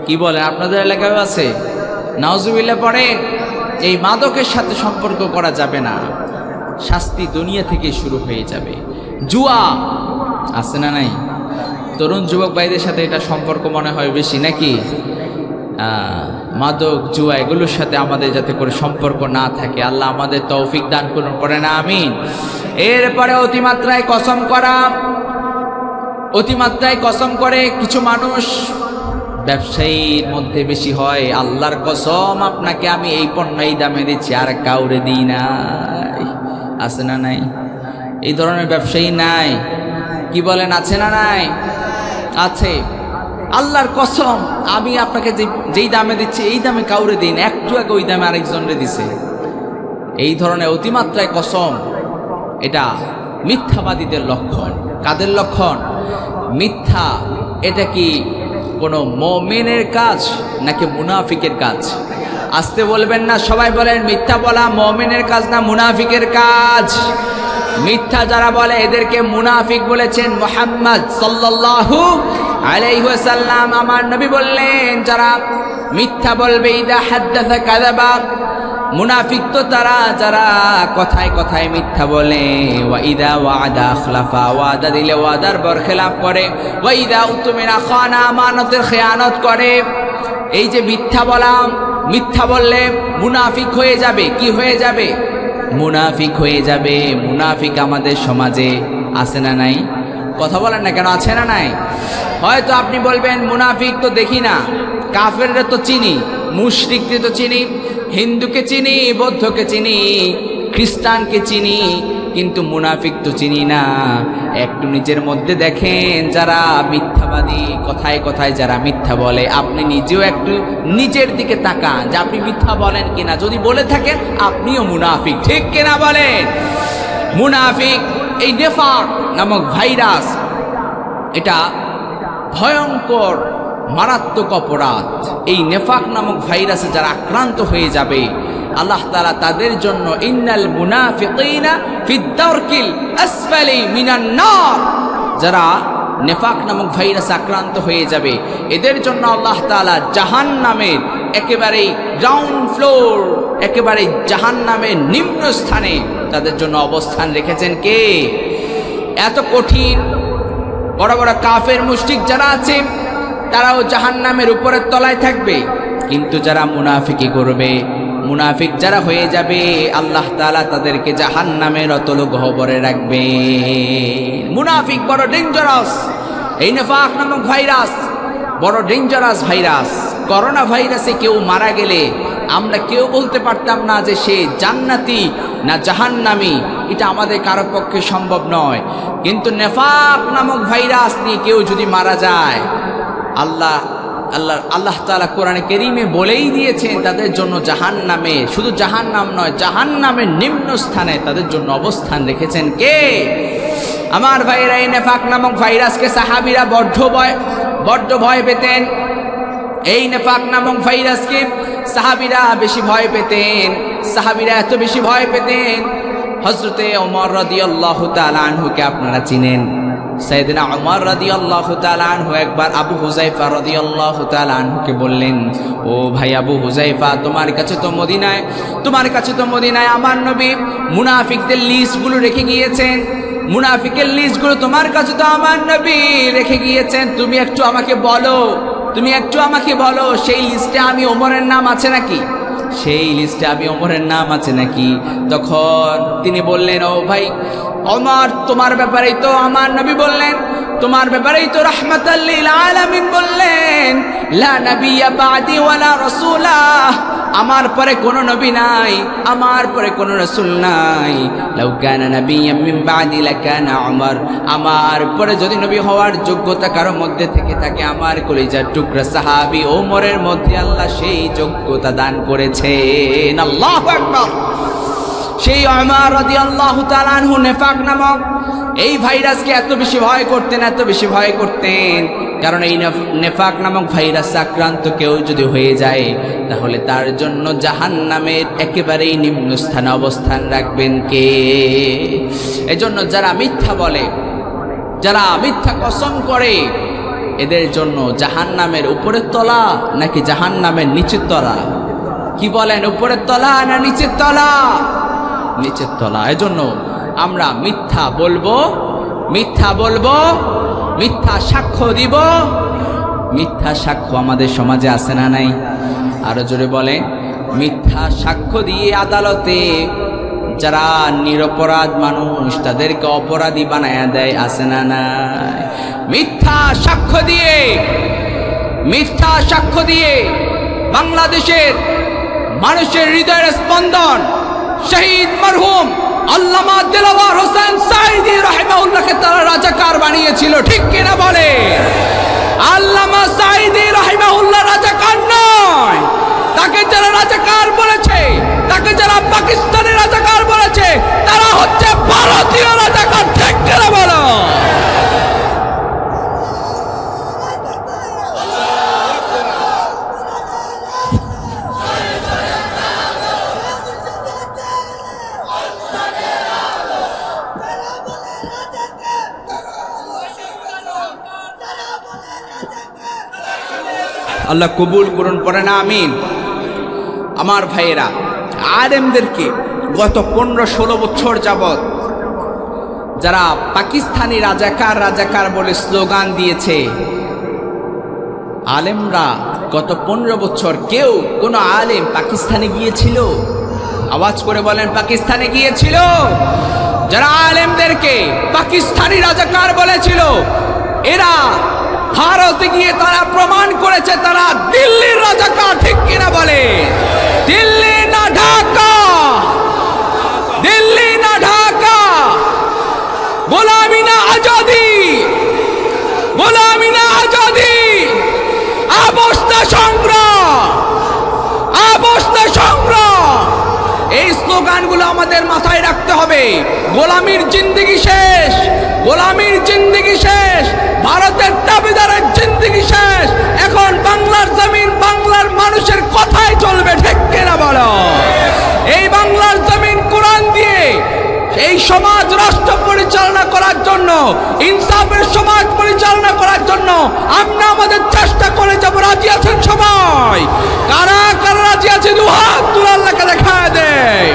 কি বলেন, আপনাদের এলাকায় আছে? নাউজুবিল্লাহ পড়েন। এই মাদকের সাথে সম্পর্ক করা যাবে না, শাস্তি দুনিয়া থেকে শুরু হয়ে যাবে। জুয়া আছে না নাই? তরুণ যুবক ভাইদের সাথে এটা সম্পর্ক মনে হয় বেশি নাকি? মাদক জুয়া এগুলোর সাথে আমাদের যাতে করে সম্পর্ক না থাকে, আল্লাহ আমাদের তৌফিক দান করুন, পড়ে না আমিন। এরপরে অতিমাত্রায় কসম করা। অতিমাত্রায় কসম করে কিছু মানুষ, ব্যবসায়ীর মধ্যে বেশি হয়, আল্লাহর কসম আপনাকে আমি এই পণ্য এই দামে দিচ্ছি, আর কাউরে দিই নাই। আছে না নাই? এই ধরনের ব্যবসায়ী নাই? কি বলেন, আছে না নাই? আছে। আল্লাহর কসম আমি আপনাকে যেই দামে দিচ্ছি এই দামে কাউরে দিন, একটু আগে ওই দামে আরেকজনরে দিছে। এই ধরনের অতিমাত্রায় কসম, এটা মিথ্যাবাদীদের লক্ষণ। কাদের লক্ষণ? মিথ্যা। এটা কি কোনো মুমিনের কাজ নাকি মুনাফিকের কাজ? আসতে বলবেন না, সবাই বলেন মিথ্যা বলা মুমিনের কাজ না মুনাফিকের কাজ? মিথ্যা যারা বলে এদেরকে মুনাফিক বলেছেন মুহাম্মদ সাল্লাল্লাহু আলাইহি ওয়াসাল্লাম। আমার নবী বললেন যারা মিথ্যা বলবে, ইদা হাদ্দাসা কাযাবা, মুনাফিক তো তারা যারা কথায় কথায় মিথ্যা বলে, ওয়া ইদা ওয়াদা আখলাফা, ওয়াদা দিলে ওয়াদার বরখেলাপ করে, ওয়া ইদা উতমিনা খানা, আমানতের খেয়ানত করে। এই যে মিথ্যা বলা, মিথ্যা বললে মুনাফিক হয়ে যাবে। কি হয়ে যাবে? মুনাফিক হয়ে যাবে। মুনাফিক আমাদের সমাজে আছে না নাই? কথা বলেন না কেন, আছে না নাই? হয়তো আপনি বলবেন মুনাফিক তো দেখি না, কাফেররা তো চিনি, মুশরিককে তো চিনি, হিন্দুকে চিনি, বৌদ্ধকে চিনি, খ্রিস্টানকে চিনি, কিন্তু মুনাফিক তো চিনি না। একটু নিজের মধ্যে দেখেন, যারা মিথ্যাবাদী, কথায় কথায় যারা মিথ্যা বলে, আপনি নিজেও একটু নিজের দিকে তাকান যে আপনি মিথ্যা বলেন কিনা। যদি বলে থাকেন আপনিও মুনাফিক, ঠিক কিনা বলেন? মুনাফিক, এই নেফাক নামক ভাইরাস, এটা ভয়ঙ্কর মারাত্মক অপরাধ। এই নেফাক নামক ভাইরাসে যারা আক্রান্ত হয়ে যাবে, আল্লাহ তাআলা তাদের জন্য ইন্নাল মুনাফিকিনা ফিদ দারকিল আসফালি মিনান নার, যারা নেফাক নামক ভাইরাসে আক্রান্ত হয়ে যাবে এদের জন্য আল্লাহ তাআলা জাহান্নামের একেবারে গ্রাউন্ড ফ্লোর, একেবারে জাহান্নামের নিম্ন স্থানে তাদের জন্য অবস্থান রেখেছেন। কে? এত কঠিন। বড় বড় কাফের মুশরিক যারা আছে তারাও জাহান্নামের উপরের তলায় থাকবে, কিন্তু যারা মুনাফিকি করবে, মুনাফিক যারা হয়ে যাবে, আল্লাহ তাআলা তাদেরকে জাহান্নামের অতল গহ্বরে রাখবে। মুনাফিক বড় ডেঞ্জারাস। এই নেফাক নামক ভাইরাস বড় ডেঞ্জারাস ভাইরাস। করোনা ভাইরাসে কেউ মারা গেলে আমরা কেউ বলতে পারতাম না যে সে জান্নাতি না জাহান্নামী, এটা আমাদের কারো পক্ষে সম্ভব নয়। কিন্তু নেফাক নামক ভাইরাস নিয়ে কেউ যদি মারা যায়, আল্লাহ তাআলা কোরআনে কারীমে বলেই দিয়েছেন তাদের জন্য জাহান্নামে, শুধু জাহান্নাম নয়, জাহান্নামের নিম্ন স্থানে তাদের জন্য অবস্থান রেখেছেন। কে? আমার ভাইরা, এই নেফাক নামক ভাইরাসকে সাহাবীরা বড্ড ভয় পেতেন। এই নেফাক নামক ভাইরাসকে সাহাবীরা বেশি ভয় পেতেন। সাহাবীরা এত বেশি ভয় পেতেন, হযরতে ওমর রাদিয়াল্লাহু তাআলা আনহুকে আপনারা চিনেন। সাইয়েদনা ওমর রাদিয়াল্লাহু তাআলা আনহু একবার আবু হুযায়ফা রাদিয়াল্লাহু তাআলা আনহুকে বললেন, ও ভাই আবু হুযায়ফা, তোমার কাছে তো মদিনায় আমার নবী মুনাফিকদের লিস্টগুলো রেখে গিয়েছেন। মুনাফিকের লিস্টগুলো তোমার কাছে তো আমার নবী রেখে গিয়েছেন। তুমি একটু আমাকে বলো সেই লিস্টে আমি ওমরের নাম আছে নাকি? তখন তিনি বললেন, ও ভাই ওমর, তোমার ব্যাপারেই তো আমার নবী বললেন, তোমার ব্যাপারেই তো রাহমাতাল লিল আলামিন বললেন, লা নাবিয়্যা বা'দি ওয়ালা রাসূলা, আমার পরে কোনো নবী নাই, আমার পরে কোনো রাসূল নাই। লাউ কানা নাবিয়্যাম মিন বা'দি লাকানা উমর, আমার পরে যদি নবী হওয়ার যোগ্যতা কারো মধ্যে থেকে থাকে, আমার কলিজার টুকরা সাহাবী ওমরের মধ্যে আল্লাহ সেই যোগ্যতা দান করেছেন। আল্লাহু আকবার। সেই ওমর রাদিয়াল্লাহু তাআলা আনহু নেফাক নামক এই ভাইরাসকে এত বেশি ভয় করতেন, কারণ এই নেফাক নামক ভাইরাস আক্রান্ত কেউ যদি হয়ে যায় তাহলে তার জন্য জাহান্নামের একেবারেই নিম্ন স্থানে অবস্থান রাখবেন কে? এজন্য যারা মিথ্যা বলে, যারা মিথ্যা কসম করে, এদের জন্য জাহান্নামের উপরের তলা নাকি জাহান্নামের নিচের তলা? কি বলেন, উপরের তলা না নিচের তলা? নিচের তলা। এজন্য আমরা মিথ্যা বলবো, মিথ্যা সাক্ষ্য দিব। মিথ্যা সাক্ষ্য আমাদের সমাজে আছে না নাই? আরো জোরে বলেন, মিথ্যা সাক্ষ্য দিয়ে আদালতে যারা নিরপরাধ মানুষ তাদেরকে অপরাধী বানায়া দেয়, আছে না নাই? মিথ্যা সাক্ষ্য দিয়ে বাংলাদেশের মানুষের হৃদয়ের স্পন্দন শহীদ মরহুম আল্লামা দিলওয়ার হোসেন সাঈদী রাহিমাহুল্লাহকে তারা রাজাকার বানিয়েছিল, ঠিক কিনা বলে? আল্লামা সাঈদী রাহিমাহুল্লাহ রাজাকার নয়। তাকে যারা রাজাকার বলেছে, তাকে যারা পাকিস্তানের রাজাকার বলেছে, তারা হচ্ছে ভারতীয় রাজাকার, ঠিক কিনা বলো? আল্লাহ কবুল করুন, পড়েন আমিন। আমার ভাইয়েরা, আলেমদেরকে গত 15-16 বছর যাবৎ যারা পাকিস্তানি রাজাকার বলে স্লোগান দিয়েছে, আলেমরা গত 15 বছর কেউ কোনো আলেম পাকিস্তানে গিয়েছিল? আওয়াজ করে বলেন, পাকিস্তানে গিয়েছিল? যারা আলেমদেরকে পাকিস্তানি রাজাকার বলেছিল, এরা ভারতে গিয়ে তারা প্রমাণ করেছে তারা দিল্লির রাজাকার, ঠিক কিনা বলে? দিল্লি না ঢাকা, দিল্লি না ঢাকা, গোলামি না আজাদি, গোলামি না আজাদি, অবস্থা সংগ্রাম, অবস্থা সংগ্রাম। এই স্লোগানগুলো আমাদের মাথায় রাখতে হবে। গোলামির জিন্দেগি শেষ, গোলামির জিন্দেগি শেষ, ভারতের দাবিদারের জিন্দেগি শেষ। এখন বাংলার জমিন বাংলার মানুষের কথাই চলবে, ঠিক কিনা বলো? এই বাংলার জমিন কোরআন দিয়ে এই সমাজ রাষ্ট্র পরিচালনা করার জন্য, ইনসাফের সমাজ পরিচালনা করার জন্য আমরা আমাদের চেষ্টা করে যাব। রাজি আছেন সবাই? কারা কারা রাজি আছে? দুহাত তুলে আল্লাহকে দেখা দেয়।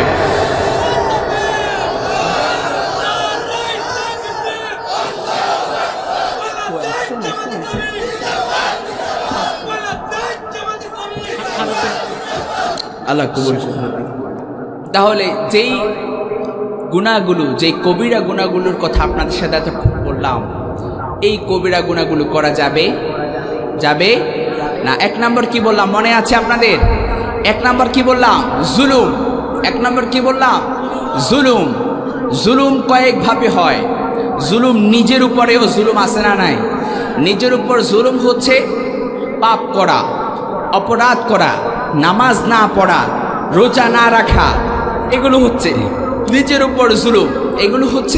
আল্লাহ কবুল করুন। তাহলে যেই গুনাহগুলো, যেই কবিরা গুনাহগুলোর কথা আপনাদের সাথে বললাম, এই কবিরা গুনাহগুলো করা যাবে না? 1 নম্বর কি বললাম মনে আছে আপনাদের? 1 নম্বর কি বললাম? জুলুম। 1 নম্বর কি বললাম? জুলুম। জুলুম কয়েকভাবে হয়। জুলুম নিজের উপরেও জুলুম আছে না নাই? নিজের উপর জুলুম হচ্ছে পাপ করা, অপরাধ করা, নামাজ না পড়া, রোজা না রাখা, এগুলো হচ্ছে নিজের উপর জুলুম। এগুলো হচ্ছে